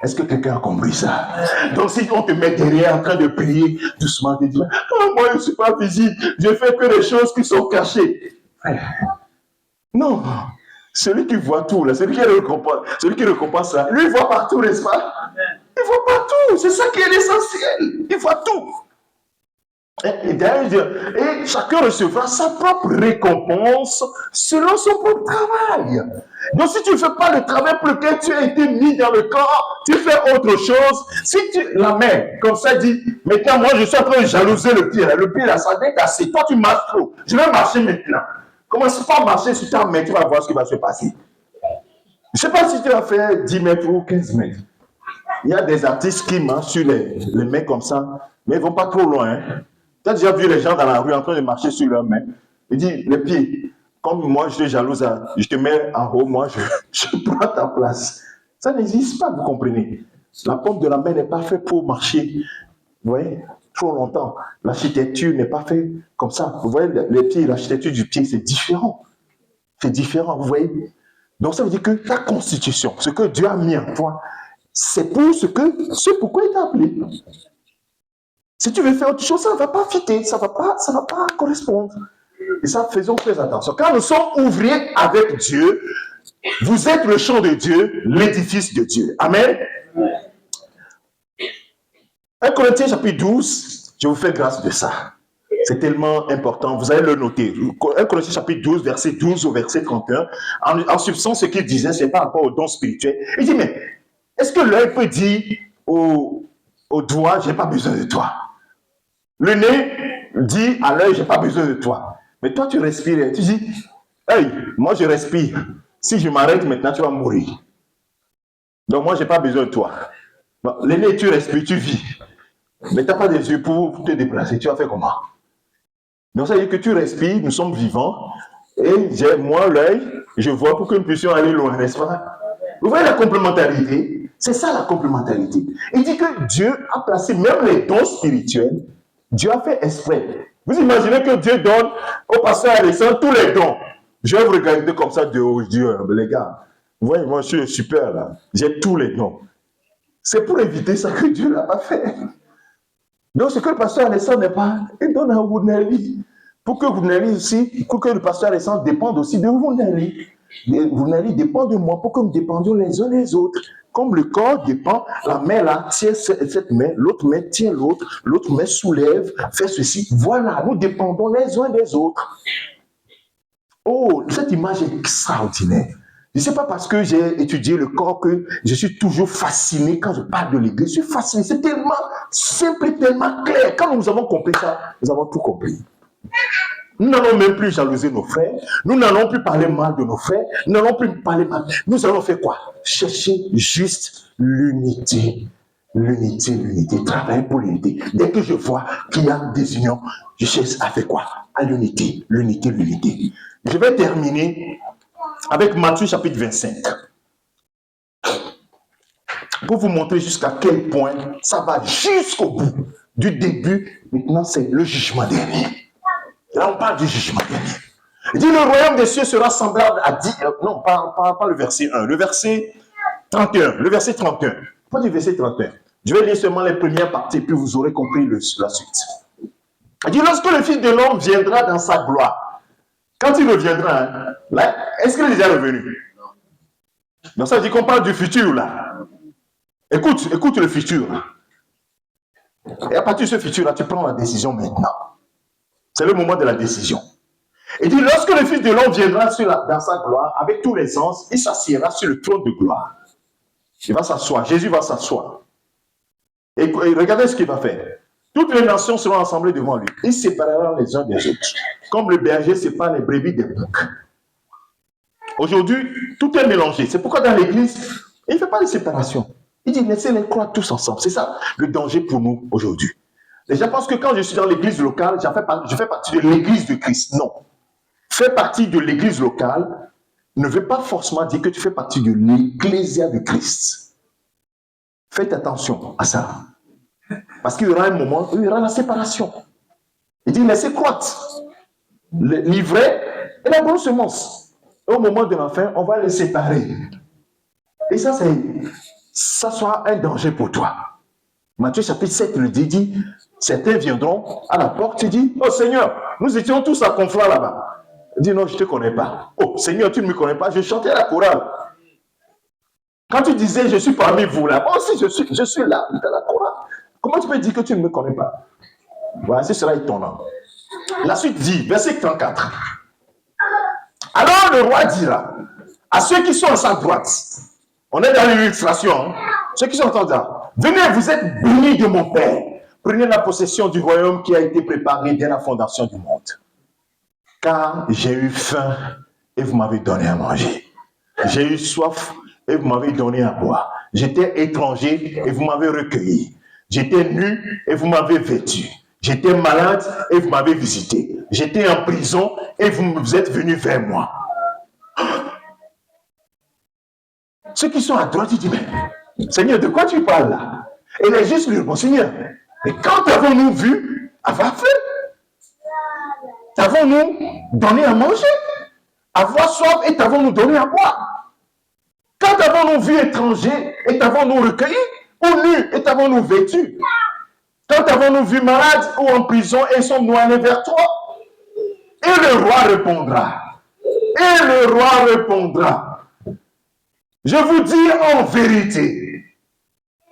Est-ce que quelqu'un a compris ça? Donc si on te met derrière en train de prier doucement, tu dis, oh, moi je ne suis pas visible, je fais que des choses qui sont cachées. Non. Celui qui voit tout, là, celui qui récompense là, lui il voit partout, n'est-ce pas? Il voit partout, c'est ça qui est l'essentiel. Il voit tout. Et chacun recevra sa propre récompense selon son propre travail. Donc si tu ne fais pas le travail pour lequel tu as été mis dans le corps, tu fais autre chose. Si tu la mets comme ça, dit, maintenant moi je suis en train de jalouser le pied là, ça va être assez. Toi tu marches trop, je vais marcher maintenant. Commence pas à marcher sur ta main, tu vas voir ce qui va se passer. Je ne sais pas si tu vas faire 10 mètres ou 15 mètres. Il y a des artistes qui marchent sur les mains comme ça, mais ils ne vont pas trop loin. Hein. Tu as déjà vu les gens dans la rue en train de marcher sur leurs mains. Il dit, les pieds, comme moi je te jalouse, je te mets en haut, moi je prends ta place. Ça n'existe pas, vous comprenez. La paume de la main n'est pas faite pour marcher. Vous voyez, trop longtemps. L'architecture n'est pas faite comme ça. Vous voyez, les pieds, l'architecture du pied, c'est différent. C'est différent, vous voyez. Donc ça veut dire que ta constitution, ce que Dieu a mis en toi, c'est pour ce pourquoi il t'a appelé. Si tu veux faire autre chose, ça ne va pas fitter, ça ne va pas correspondre. Et ça, faisons très attention. Quand nous sommes ouvriers avec Dieu, vous êtes le champ de Dieu, l'édifice de Dieu. Amen. 1 Corinthiens chapitre 12, je vous fais grâce de ça. C'est tellement important, vous allez le noter. 1 Corinthiens chapitre 12, verset 12 au verset 31. En substance, ce qu'il disait, c'est par rapport au don spirituel. Il dit, mais est-ce que l'œil peut dire au doigt, je n'ai pas besoin de toi? Le nez dit à l'œil, je n'ai pas besoin de toi. Mais toi, tu respires et tu dis, hey, moi je respire. Si je m'arrête maintenant, tu vas mourir. Donc moi, je n'ai pas besoin de toi. Bon, le nez, tu respires, tu vis. Mais tu n'as pas des yeux pour te déplacer. Tu vas faire comment? Donc ça veut dire que tu respires, nous sommes vivants. Et j'ai moi l'œil, je vois pour que nous puissions aller loin, n'est-ce pas? Vous voyez la complémentarité? C'est ça la complémentarité. Il dit que Dieu a placé même les dons spirituels. Dieu a fait exprès. Vous imaginez que Dieu donne au pasteur Alexandre tous les dons. Je vais vous regarder comme ça de haut, je dis, les gars, vous voyez, moi je suis super là. J'ai tous les dons. C'est pour éviter ça que Dieu ne l'a pas fait. Donc ce que le pasteur Alexandre n'est pas, il donne à Wouneli. Pour que Wouneli aussi, pour que le pasteur Alexandre dépende aussi de Wouneli. Wouneli dépend de moi pour que nous dépendions les uns les autres. Comme le corps dépend, la main là tient cette main, l'autre main tient l'autre main soulève, fait ceci. Voilà, nous dépendons les uns des autres. Oh, cette image est extraordinaire. Je ne sais pas parce que j'ai étudié le corps que je suis toujours fasciné quand je parle de l'église. Je suis fasciné, c'est tellement simple et tellement clair. Quand nous avons compris ça, nous avons tout compris. Nous n'allons même plus jalouser nos frères. Nous n'allons plus parler mal de nos frères. Nous n'allons plus parler mal. Nous allons faire quoi? Chercher juste l'unité. L'unité. Travailler pour l'unité. Dès que je vois qu'il y a des unions, je cherche à faire quoi? À l'unité. Je vais terminer avec Matthieu chapitre 25. Pour vous montrer jusqu'à quel point ça va jusqu'au bout. Du début, maintenant c'est le jugement dernier. Là, on parle du jugement dernier. Il dit, le royaume des cieux sera semblable à 10... non, pas le verset 1, le verset 31. Le verset 31. Pas du verset 31. Je vais lire seulement les premières parties, puis vous aurez compris la suite. Il dit, lorsque le Fils de l'homme viendra dans sa gloire, quand il reviendra, hein, là, est-ce qu'il est déjà revenu? Donc ça veut dire qu'on parle du futur, là. Écoute le futur. Et à partir de ce futur-là, tu prends la décision maintenant. C'est le moment de la décision. Il dit, lorsque le Fils de l'homme viendra dans sa gloire, avec tous les anges, il s'assiera sur le trône de gloire. Il va s'asseoir, Jésus va s'asseoir. Et regardez ce qu'il va faire. Toutes les nations seront assemblées devant lui. Il séparera les uns des autres, comme le berger sépare les brebis des boucs. Aujourd'hui, tout est mélangé. C'est pourquoi dans l'église, il ne fait pas de séparation. Il dit, laissez-les croire tous ensemble. C'est ça le danger pour nous aujourd'hui. Les gens pensent que quand je suis dans l'église locale, je fais partie de l'église de Christ. Non. Faire partie de l'église locale ne veut pas forcément dire que tu fais partie de l'ecclésia de Christ. Faites attention à ça. Parce qu'il y aura un moment où il y aura la séparation. Il dit, laissez croître l'ivraie et la bonne semence. Et au moment de la fin, on va les séparer. Et ça sera un danger pour toi. Matthieu chapitre 7 le dit, certains viendront à la porte et disent, oh Seigneur, nous étions tous à Conflans là-bas. Il dit, non, je ne te connais pas. Oh Seigneur, tu ne me connais pas, je chantais à la chorale. Quand tu disais, je suis parmi vous là, moi aussi je suis là, dans la chorale. Comment tu peux dire que tu ne me connais pas? Voilà, ce sera étonnant. La suite dit, verset 34. Alors le roi dira à ceux qui sont à sa droite, on est dans l'illustration, hein, ceux qui sont en train, venez, vous êtes bénis de mon Père, prenez la possession du royaume qui a été préparé dès la fondation du monde. Car j'ai eu faim et vous m'avez donné à manger. J'ai eu soif et vous m'avez donné à boire. J'étais étranger et vous m'avez recueilli. J'étais nu et vous m'avez vêtu. J'étais malade et vous m'avez visité. J'étais en prison et vous êtes venus vers moi. Ceux qui sont à droite, ils disent, mais Seigneur, de quoi tu parles là? Et les justes lui répondent, Seigneur, mais quand avons-nous vu avoir faim? T'avons-nous donné à manger? Avoir soif et t'avons-nous donné à boire? Quand avons-nous vu étranger et t'avons-nous recueilli? Ou nu et t'avons-nous vêtu? Quand avons-nous vu malade ou en prison et sommes-nous allés vers toi? Et le roi répondra. Et le roi répondra. Je vous dis en vérité,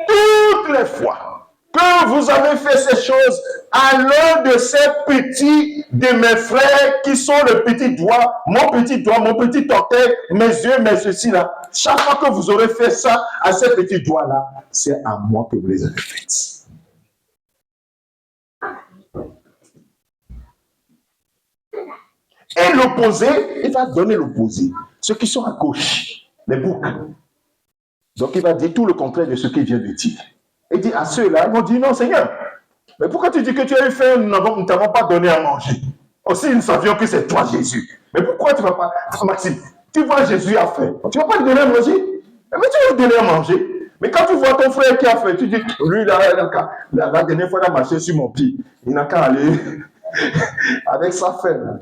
toutes les fois que vous avez fait ces choses à l'un de ces petits de mes frères qui sont le petit doigt, mon petit orteil, mes yeux, mes ceci là, chaque fois que vous aurez fait ça à ces petits doigts là, c'est à moi que vous les avez faites. Et l'opposé, il va donner l'opposé. Ceux qui sont à gauche, les boucs. Donc il va dire tout le contraire de ce qu'il vient de dire. Il dit à ceux-là, ils vont dire, non Seigneur, mais pourquoi tu dis que tu as eu faim, nous ne t'avons pas donné à manger? Aussi, nous savions que c'est toi Jésus. Mais pourquoi tu ne vas pas, Maxime, tu vois Jésus a faim, tu ne vas pas lui donner à manger? Mais tu vas lui donner à manger. Mais quand tu vois ton frère qui a faim, tu dis, lui là, la dernière fois il a marché sur mon pied, il n'a qu'à aller avec sa faim.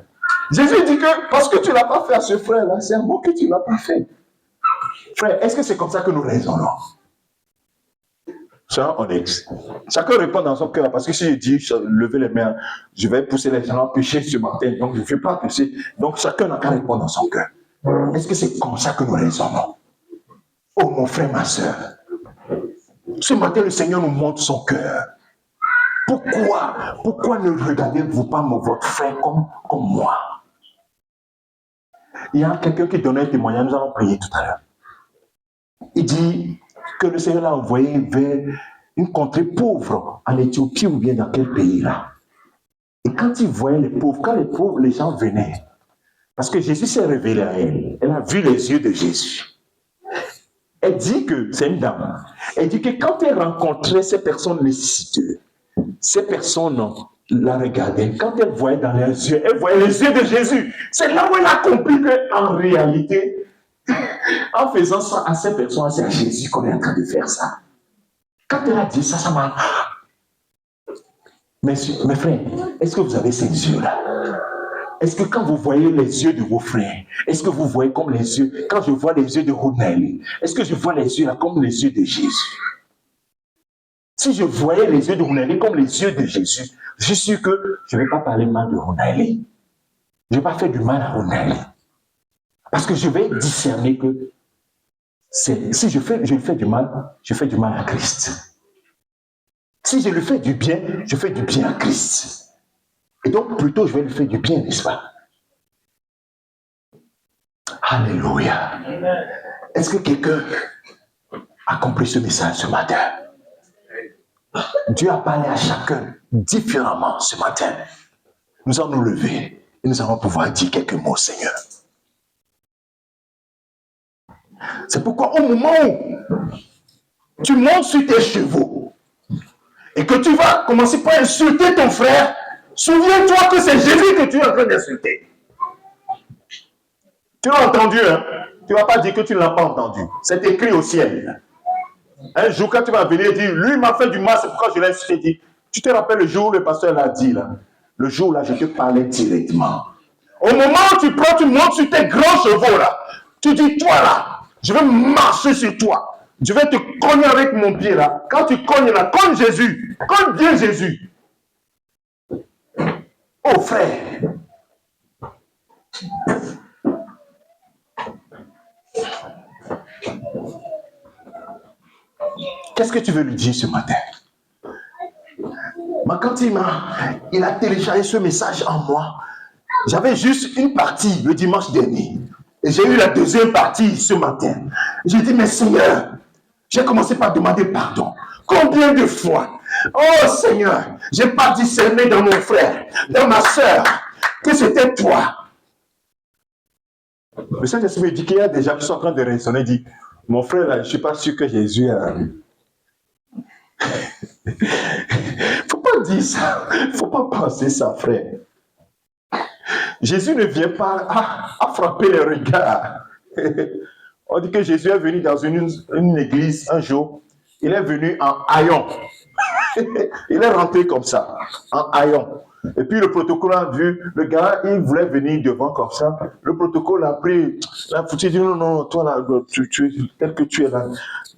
Jésus dit que parce que tu ne l'as pas fait à ce frère-là, c'est à moi que tu ne l'as pas fait. Frère, est-ce que c'est comme ça que nous raisonnons? Soyons honnêtes. Chacun répond dans son cœur, parce que si je dis, levez les mains, je vais pousser les gens à pécher ce matin, donc je ne vais pas pécher. Donc chacun n'a qu'à répondre dans son cœur. Est-ce que c'est comme ça que nous raisonnons? Oh mon frère, ma soeur, ce matin le Seigneur nous montre son cœur. Pourquoi ne regardez-vous pas votre frère comme moi? Il y a quelqu'un qui donnait un témoignage, nous allons prier tout à l'heure. Il dit que le Seigneur l'a envoyé vers une contrée pauvre, en Éthiopie ou bien dans quel pays là. Et quand il voyait les pauvres, les gens venaient, parce que Jésus s'est révélé à elle, elle a vu les yeux de Jésus. Elle dit que, c'est une dame, elle dit que quand elle rencontrait ces personnes nécessiteuses, ces personnes la regardaient, quand elle voyait dans leurs yeux, elle voyait les yeux de Jésus. C'est là où elle a compris qu'en réalité, en faisant ça à ces personnes, c'est à Jésus qu'on est en train de faire ça. Quand elle a dit ça, ça m'a... Mes frères, est-ce que vous avez ces yeux-là? Est-ce que quand vous voyez les yeux de vos frères, est-ce que vous voyez comme les yeux, quand je vois les yeux de Ronald, est-ce que je vois les yeux là comme les yeux de Jésus? Si je voyais les yeux de Ronald comme les yeux de Jésus, je suis sûr que je ne vais pas parler mal de Ronald. Je ne vais pas faire du mal à Ronald. Parce que je vais discerner que Si je lui fais du mal, je fais du mal à Christ. Si je lui fais du bien, je fais du bien à Christ. Et donc, plutôt, je vais lui faire du bien, n'est-ce pas? Alléluia. Est-ce que quelqu'un a compris ce message ce matin? Dieu a parlé à chacun différemment ce matin. Nous allons nous lever et nous allons pouvoir dire quelques mots, Seigneur. C'est pourquoi au moment où tu montes sur tes chevaux et que tu vas commencer par insulter ton frère, souviens-toi que c'est Jésus que tu es en train d'insulter. Tu l'as entendu, hein? Tu ne vas pas dire que tu ne l'as pas entendu. C'est écrit au ciel. Un jour, quand tu vas venir dire, lui m'a fait du mal, c'est pourquoi je l'ai insulté. Dit, tu te rappelles le jour où le pasteur l'a dit, là? Le jour là, je te parlais directement. Au moment où tu prends, tu montes sur tes grands chevaux, là. Tu dis, toi, là, je vais marcher sur toi. Je vais te cogner avec mon pied, là. Quand tu cognes, là, cogne Jésus. Cogne bien Jésus. Oh, frère. Qu'est-ce que tu veux lui dire ce matin? Mais quand il a téléchargé ce message en moi, j'avais juste une partie le dimanche dernier. Et j'ai eu la deuxième partie ce matin. J'ai dit, mais Seigneur, j'ai commencé par demander pardon. Combien de fois, oh Seigneur, j'ai pas discerné dans mon frère, dans ma soeur, que c'était toi. Le Saint-Esprit me dit qu'il y a des gens qui sont en train de raisonner, dit, mon frère, là, je ne suis pas sûr que Jésus a... Faut pas dire ça. Faut pas penser ça, frère. Jésus ne vient pas à frapper les regards. On dit que Jésus est venu dans une église un jour. Il est venu en haillon. Il est rentré comme ça, en haillon. Et puis le protocole a vu, le gars, il voulait venir devant comme ça. Le protocole a pris, l'a foutu, il dit non, non, toi là, tel que tu es là,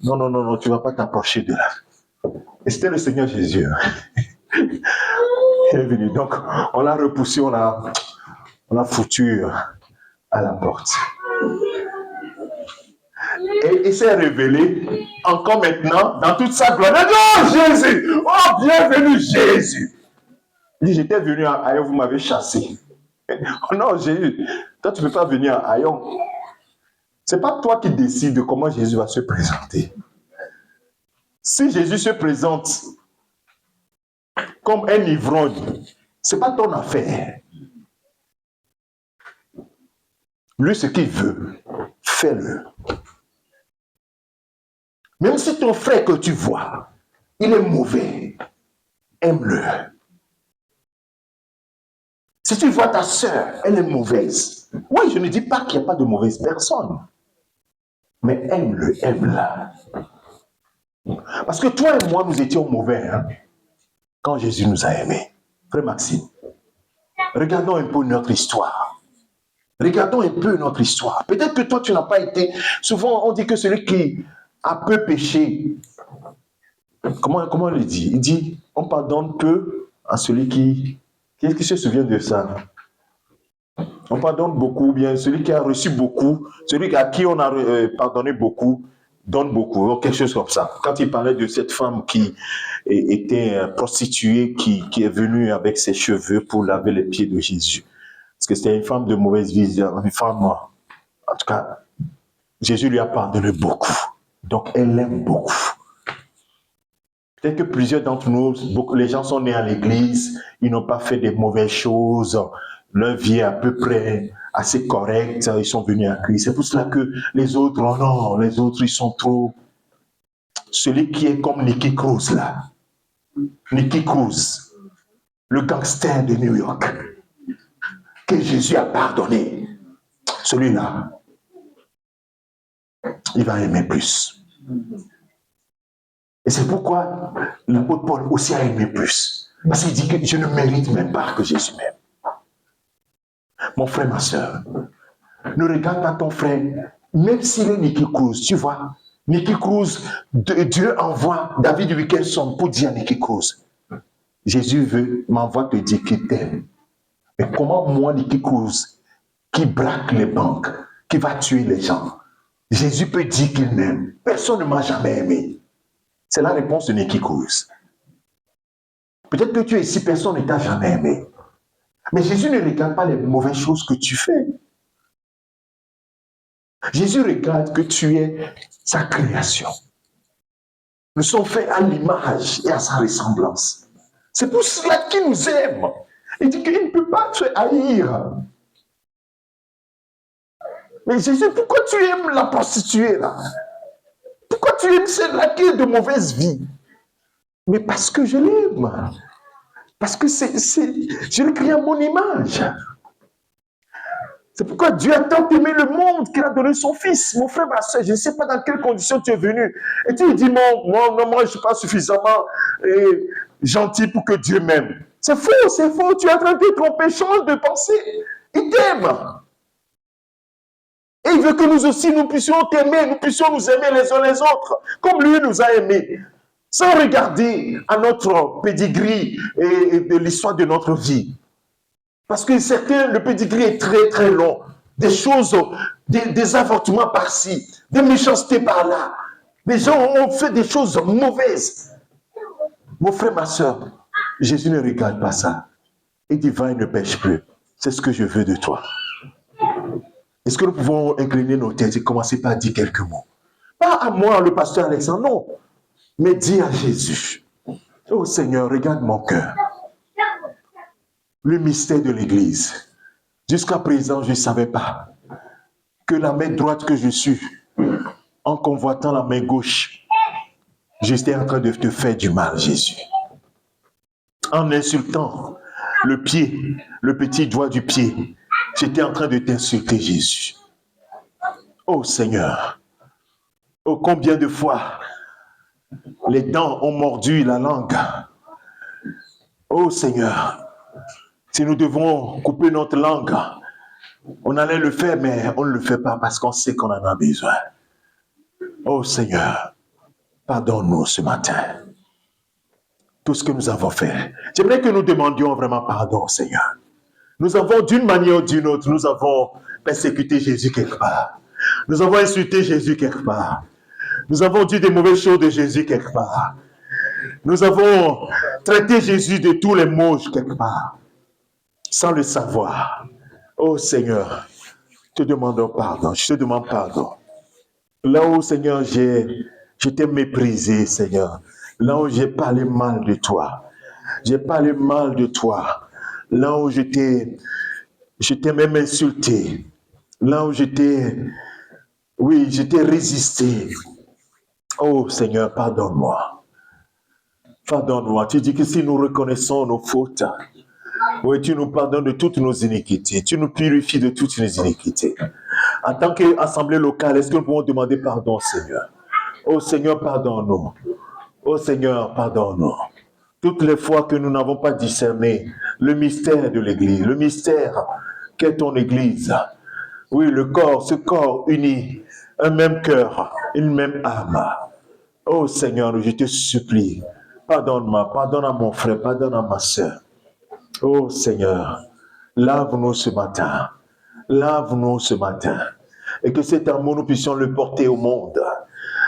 non, non, non, non, tu ne vas pas t'approcher de là. Et c'était le Seigneur Jésus. Il est venu. Donc, on l'a repoussé, on l'a foutu à la porte. Et il s'est révélé encore maintenant dans toute sa gloire. Oh Jésus! Oh bienvenue Jésus! Il dit, j'étais venu à Hayon, vous m'avez chassé. Oh non Jésus, toi tu ne peux pas venir à Hayon. Ce n'est pas toi qui décides de comment Jésus va se présenter. Si Jésus se présente comme un ivrogne, ce n'est pas ton affaire. Lui, ce qu'il veut, fais-le. Même si ton frère que tu vois, il est mauvais, aime-le. Si tu vois ta soeur, elle est mauvaise. Oui, je ne dis pas qu'il n'y a pas de mauvaise personne. Mais aime-le, aime-la. Parce que toi et moi, nous étions mauvais quand Jésus nous a aimés. Frère Maxime, regardons un peu notre histoire. Regardons un peu notre histoire. Peut-être que toi, tu n'as pas été... Souvent, on dit que celui qui a peu péché... Comment on le dit? Il dit, on pardonne peu à celui qui... Qui se souvient de ça? On pardonne beaucoup, bien celui qui a reçu beaucoup, celui à qui on a pardonné beaucoup, donne beaucoup, quelque chose comme ça. Quand il parlait de cette femme qui était prostituée, qui est venue avec ses cheveux pour laver les pieds de Jésus. Parce que c'était une femme de mauvaise vision, une femme, en tout cas, Jésus lui a pardonné beaucoup. Donc, elle l'aime beaucoup. Peut-être que plusieurs d'entre nous, les gens sont nés à l'église, ils n'ont pas fait des mauvaises choses, leur vie est à peu près assez correcte, ils sont venus à Christ. C'est pour cela que les autres, oh non, les autres, ils sont trop... Celui qui est comme Nicky Cruz, là. Nicky Cruz, le gangster de New York, que Jésus a pardonné. Celui-là, il va aimer plus. Et c'est pourquoi l'apôtre Paul aussi a aimé plus. Parce qu'il dit que je ne mérite même pas que Jésus m'aime. Mon frère, ma soeur, ne regarde pas ton frère, même s'il est Nicky Cruz, tu vois. Nicky Cruz, Dieu envoie David Wilkerson pour dire à Nicky Cruz, Jésus m'envoie te dire qu'il t'aime. Mais comment moi, Nicky Cruz, qui braque les banques, qui va tuer les gens, Jésus peut dire qu'il m'aime. Personne ne m'a jamais aimé. C'est la réponse de Nicky Cruz. Peut-être que tu es ici, personne ne t'a jamais aimé. Mais Jésus ne regarde pas les mauvaises choses que tu fais. Jésus regarde que tu es sa création. Nous sommes faits à l'image et à sa ressemblance. C'est pour cela qu'il nous aime. Il dit qu'il ne peut pas te haïr. Mais Jésus, pourquoi tu aimes la prostituée là? Pourquoi tu aimes celle-là qui est de mauvaise vie? Mais parce que je l'aime. Parce que je l'ai créé à mon image. C'est pourquoi Dieu a tant aimé le monde qu'il a donné son fils. Mon frère, ma soeur, je ne sais pas dans quelles conditions tu es venu. Et tu dis, non, moi je ne suis pas suffisamment gentil pour que Dieu m'aime. C'est faux, c'est faux. Tu es en train de te tromper. Change de pensée. Il t'aime. Et il veut que nous aussi, nous puissions t'aimer, nous puissions nous aimer les uns les autres, comme lui nous a aimés. Sans regarder à notre pedigree et de l'histoire de notre vie. Parce que certains, le pedigree est très très long. Des choses, des avortements par-ci, des méchancetés par-là. Les gens ont fait des choses mauvaises. Mon frère, ma soeur, Jésus ne regarde pas ça. Il dit, va et ne pêche plus. C'est ce que je veux de toi. Est-ce que nous pouvons incliner nos têtes et commencer par dire quelques mots? Pas à moi, le pasteur Alexandre, non. Mais dis à Jésus, oh Seigneur, regarde mon cœur. Le mystère de l'Église. Jusqu'à présent, je ne savais pas que la main droite que je suis, en convoitant la main gauche, j'étais en train de te faire du mal, Jésus. En insultant le pied, le petit doigt du pied, j'étais en train de t'insulter, Jésus. Oh Seigneur, oh combien de fois les dents ont mordu la langue. Oh Seigneur, si nous devons couper notre langue, on allait le faire, mais on ne le fait pas parce qu'on sait qu'on en a besoin. Oh Seigneur, pardonne-nous ce matin. Tout ce que nous avons fait. J'aimerais que nous demandions vraiment pardon, Seigneur. Nous avons d'une manière ou d'une autre, nous avons persécuté Jésus quelque part. Nous avons insulté Jésus quelque part. Nous avons dit des mauvaises choses de Jésus quelque part. Nous avons traité Jésus de tous les maux quelque part, sans le savoir. Oh Seigneur, je te demande pardon, je te demande pardon. Là où, Seigneur, je t'ai méprisé, Seigneur. Là où j'ai parlé mal de toi. J'ai parlé mal de toi. Là où je t'ai même insulté. Là où je t'ai résisté. Oh Seigneur, pardonne-moi. Pardonne-moi. Tu dis que si nous reconnaissons nos fautes, oui, tu nous pardonnes de toutes nos iniquités. Tu nous purifies de toutes nos iniquités. En tant qu'assemblée locale, est-ce que nous pouvons demander pardon, Seigneur? Oh Seigneur, pardonne-nous. Oh Seigneur, pardonne-nous. Toutes les fois que nous n'avons pas discerné le mystère de l'Église, le mystère qu'est ton Église. Oui, le corps, ce corps uni, un même cœur, une même âme. Oh Seigneur, je te supplie, pardonne-moi, pardonne à mon frère, pardonne à ma soeur. Oh Seigneur, lave-nous ce matin. Lave-nous ce matin. Et que cet amour, nous puissions le porter au monde.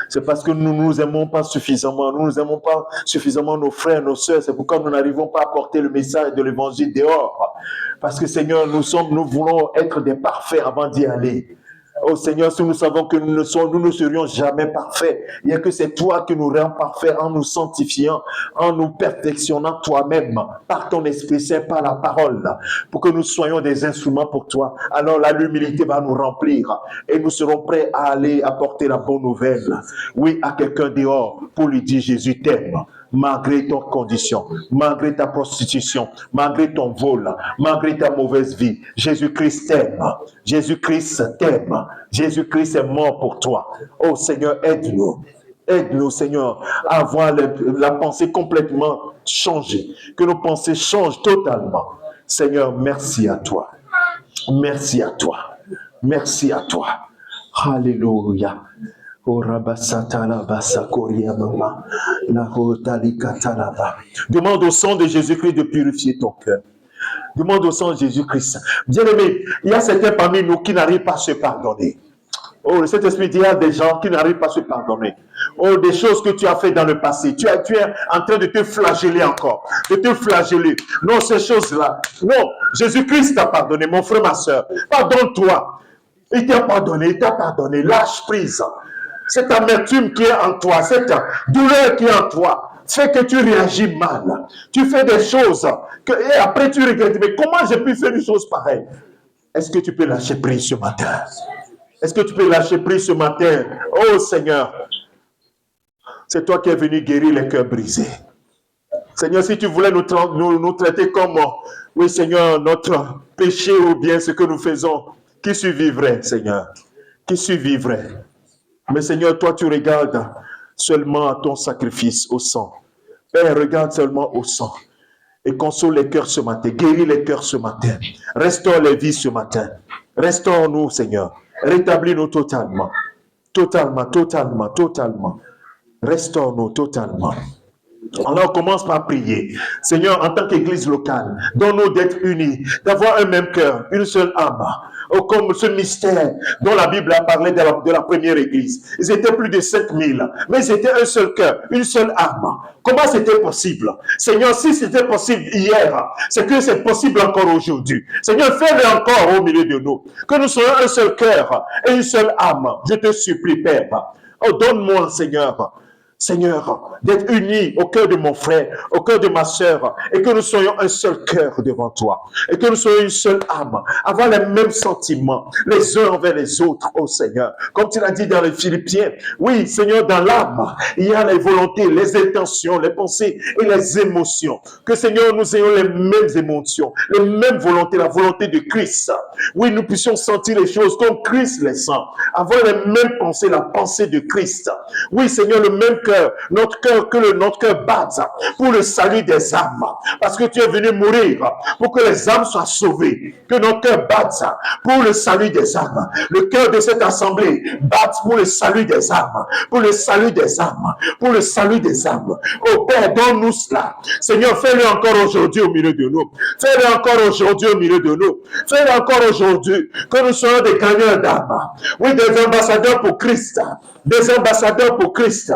C'est parce que nous ne nous aimons pas suffisamment. Nous ne aimons pas suffisamment nos frères, nos sœurs. C'est pourquoi nous n'arrivons pas à porter le message de l'évangile dehors. Parce que Seigneur, nous voulons être des parfaits avant d'y aller. Oh Seigneur, si nous savons que nous ne serions jamais parfaits, il n'y a que c'est toi qui nous rends parfaits en nous sanctifiant, en nous perfectionnant toi-même, par ton Esprit Saint, par la parole, pour que nous soyons des instruments pour toi. Alors l'humilité va nous remplir et nous serons prêts à aller apporter la bonne nouvelle. Oui, à quelqu'un dehors pour lui dire Jésus t'aime. Malgré ton condition, malgré ta prostitution, malgré ton vol, malgré ta mauvaise vie, Jésus-Christ t'aime. Jésus-Christ t'aime. Jésus-Christ est mort pour toi. Oh Seigneur, aide-nous. Aide-nous, Seigneur, à avoir la pensée complètement changée. Que nos pensées changent totalement. Seigneur, merci à toi. Merci à toi. Merci à toi. Alléluia. Demande au sang de Jésus-Christ de purifier ton cœur. Demande au sang de Jésus-Christ. Bien-aimé, il y a certains parmi nous qui n'arrivent pas à se pardonner. Oh, le Saint-Esprit dit à des gens qui n'arrivent pas à se pardonner. Oh, des choses que tu as fait dans le passé. Tu es en train de te flageller encore. De te flageller. Non, ces choses-là. Non, Jésus-Christ t'a pardonné, mon frère, ma soeur. Pardonne-toi. Il t'a pardonné, il t'a pardonné. Lâche prise. Cette amertume qui est en toi, cette douleur qui est en toi, fait que tu réagis mal. Tu fais des choses et après tu regrettes. Mais comment j'ai pu faire une chose pareille? Est-ce que tu peux lâcher prise ce matin? Est-ce que tu peux lâcher prise ce matin? Oh Seigneur, c'est toi qui es venu guérir les cœurs brisés. Seigneur, si tu voulais nous traiter comme, oui Seigneur, notre péché ou bien ce que nous faisons, qui survivrait, Seigneur? Qui survivrait? Mais Seigneur, toi tu regardes seulement à ton sacrifice, au sang. Père, regarde seulement au sang. Et console les cœurs ce matin, guéris les cœurs ce matin. Restaure les vies ce matin. Restaure-nous, Seigneur. Rétablis-nous totalement. Totalement, totalement, totalement. Restaure-nous totalement. Alors on commence par prier. Seigneur, en tant qu'église locale, donne-nous d'être unis, d'avoir un même cœur, une seule âme. Oh, comme ce mystère dont la Bible a parlé de la première église. Ils étaient plus de 5000, mais ils étaient un seul cœur, une seule âme. Comment c'était possible? Seigneur, si c'était possible hier, c'est que c'est possible encore aujourd'hui. Seigneur, fais-le encore au milieu de nous. Que nous soyons un seul cœur et une seule âme. Je te supplie, Père. Oh, donne-moi, Seigneur, d'être unis au cœur de mon frère, au cœur de ma sœur, et que nous soyons un seul cœur devant toi, et que nous soyons une seule âme, avoir les mêmes sentiments, les uns envers les autres, oh Seigneur. Comme tu l'as dit dans les Philippiens, oui, Seigneur, dans l'âme, il y a les volontés, les intentions, les pensées et les émotions. Que Seigneur, nous ayons les mêmes émotions, les mêmes volontés, la volonté de Christ. Oui, nous puissions sentir les choses comme Christ les sent, avoir les mêmes pensées, la pensée de Christ. Oui, Seigneur, le même cœur, notre cœur batte pour le salut des âmes. Parce que tu es venu mourir pour que les âmes soient sauvées. Que notre cœur batte pour le salut des âmes. Le cœur de cette assemblée batte pour le salut des âmes. Pour le salut des âmes. Pour le salut des âmes. Oh Père, donne-nous cela. Seigneur, fais-le encore aujourd'hui au milieu de nous. Fais-le encore aujourd'hui au milieu de nous. Fais-le encore aujourd'hui. Que nous soyons des gagnants d'âmes. Oui, des ambassadeurs pour Christ. Des ambassadeurs pour Christ.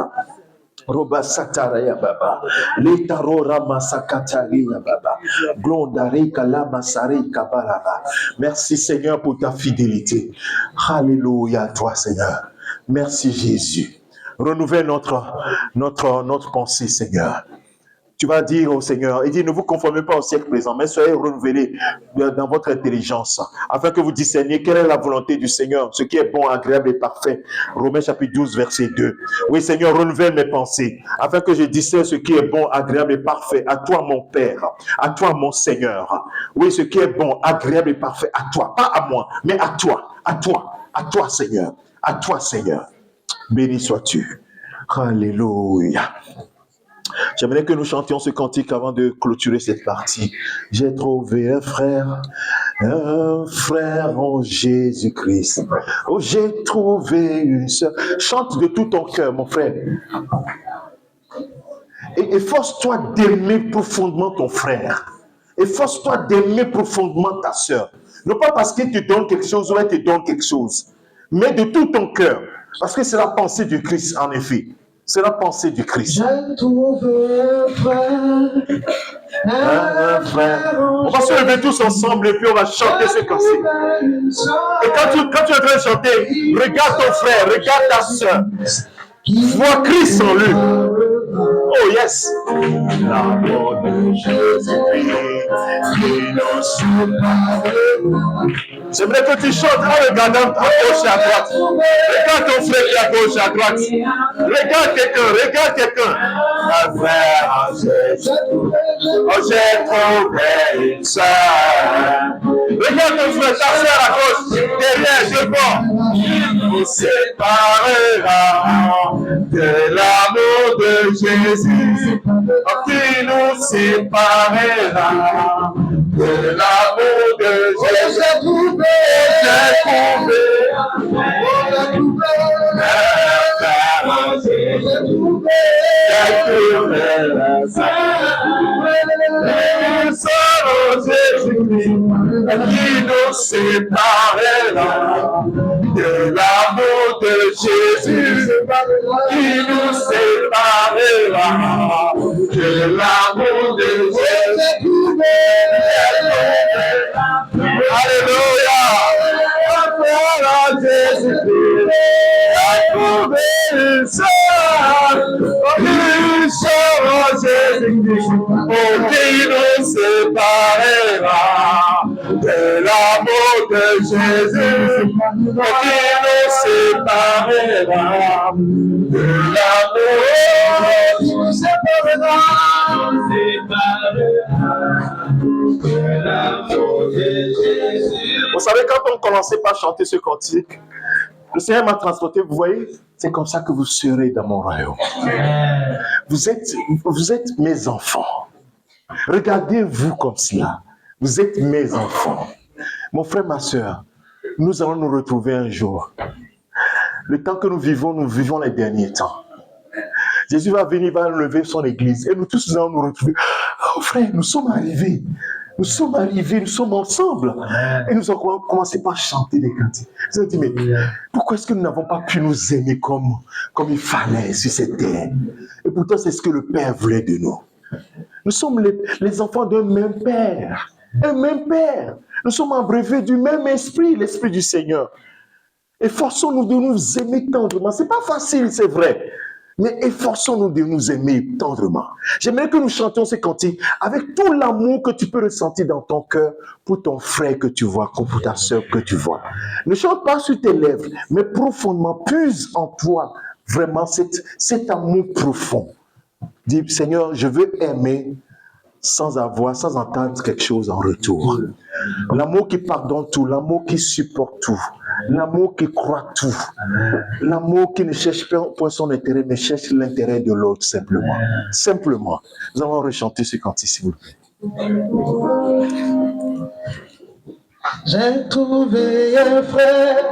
Roba sataraya baba, letarora masakataria baba, glondare kalama sare kabalaba. Merci Seigneur pour ta fidélité. Alléluia à toi Seigneur. Merci Jésus. Renouvelle notre pensée Seigneur. Tu vas dire au Seigneur, il dit, ne vous conformez pas au siècle présent, mais soyez renouvelés dans votre intelligence, afin que vous discerniez quelle est la volonté du Seigneur, ce qui est bon, agréable et parfait. Romains chapitre 12, verset 2. Oui, Seigneur, renouvelle mes pensées, afin que je discerne ce qui est bon, agréable et parfait. À toi, mon Père, à toi, mon Seigneur. Oui, ce qui est bon, agréable et parfait, à toi, pas à moi, mais à toi, à toi, à toi, Seigneur, à toi, Seigneur. Béni sois-tu. Alléluia. J'aimerais que nous chantions ce cantique avant de clôturer cette partie. J'ai trouvé un frère en Jésus-Christ. Oh, j'ai trouvé une sœur. Chante de tout ton cœur, mon frère. Et efforce-toi d'aimer profondément ton frère. Efforce-toi d'aimer profondément ta sœur. Non pas parce qu'il te donne quelque chose ou elle te donne quelque chose, mais de tout ton cœur. Parce que c'est la pensée du Christ, en effet. C'est la pensée du Christ. J'ai trouvé un frère. On va se lever tous ensemble et puis on va chanter ce cantique. Et quand tu es en train de chanter, regarde ton frère, regarde ta soeur. Vois Christ en lui. Oh yes. L'amour de Jésus-Christ qui nous sépare. J'aimerais que tu chantes en regardant à gauche et à droite. Regarde ton frère qui est à gauche et à droite. Regarde quelqu'un. Un frère en Jésus. Oh, j'ai trouvé une sœur. Regarde ton frère, ta sœur à gauche, derrière, devant. Nous séparera de l'amour de Jésus. Qui nous séparera de l'amour de Jésus. J'ai trouvé. Qui nous séparera de l'amour l'amour de Jésus. Alléluia. Jésus-Christ a trouvé une sœur, Jésus-Christ, pour qui nous séparera de l'amour de Jésus, pour qui nous séparera de l'amour, nous séparera de l'amour de Jésus. Vous savez, quand on commençait par chanter ce cantique, le Seigneur m'a transporté, vous voyez, c'est comme ça que vous serez dans mon royaume. Vous êtes mes enfants. Regardez-vous comme cela. Vous êtes mes enfants. Mon frère, ma soeur, nous allons nous retrouver un jour. Le temps que nous vivons les derniers temps. Jésus va venir, va lever son église et nous tous nous allons nous retrouver. Oh frère, nous sommes arrivés. Nous sommes ensemble. Et nous avons commencé par chanter des cantiques. Vous avez dit, mais pourquoi est-ce que nous n'avons pas pu nous aimer comme il fallait sur cette terre? Et pourtant, c'est ce que le Père voulait de nous. Nous sommes les enfants d'un même Père. Un même Père. Nous sommes abreuvés du même esprit, l'esprit du Seigneur. Efforçons-nous de nous aimer tendrement. Ce n'est pas facile, c'est vrai. Mais efforçons-nous de nous aimer tendrement. J'aimerais que nous chantions ces cantiques avec tout l'amour que tu peux ressentir dans ton cœur pour ton frère que tu vois, comme pour ta soeur que tu vois. Ne chante pas sur tes lèvres, mais profondément, puise en toi vraiment cet amour profond. Dis, Seigneur, je veux aimer sans entendre quelque chose en retour. L'amour qui pardonne tout, l'amour qui supporte tout, l'amour qui croit tout, l'amour qui ne cherche pas pour son intérêt, mais cherche l'intérêt de l'autre simplement. Simplement. Nous allons rechanter ce cantique, s'il vous plaît. J'ai trouvé un frère.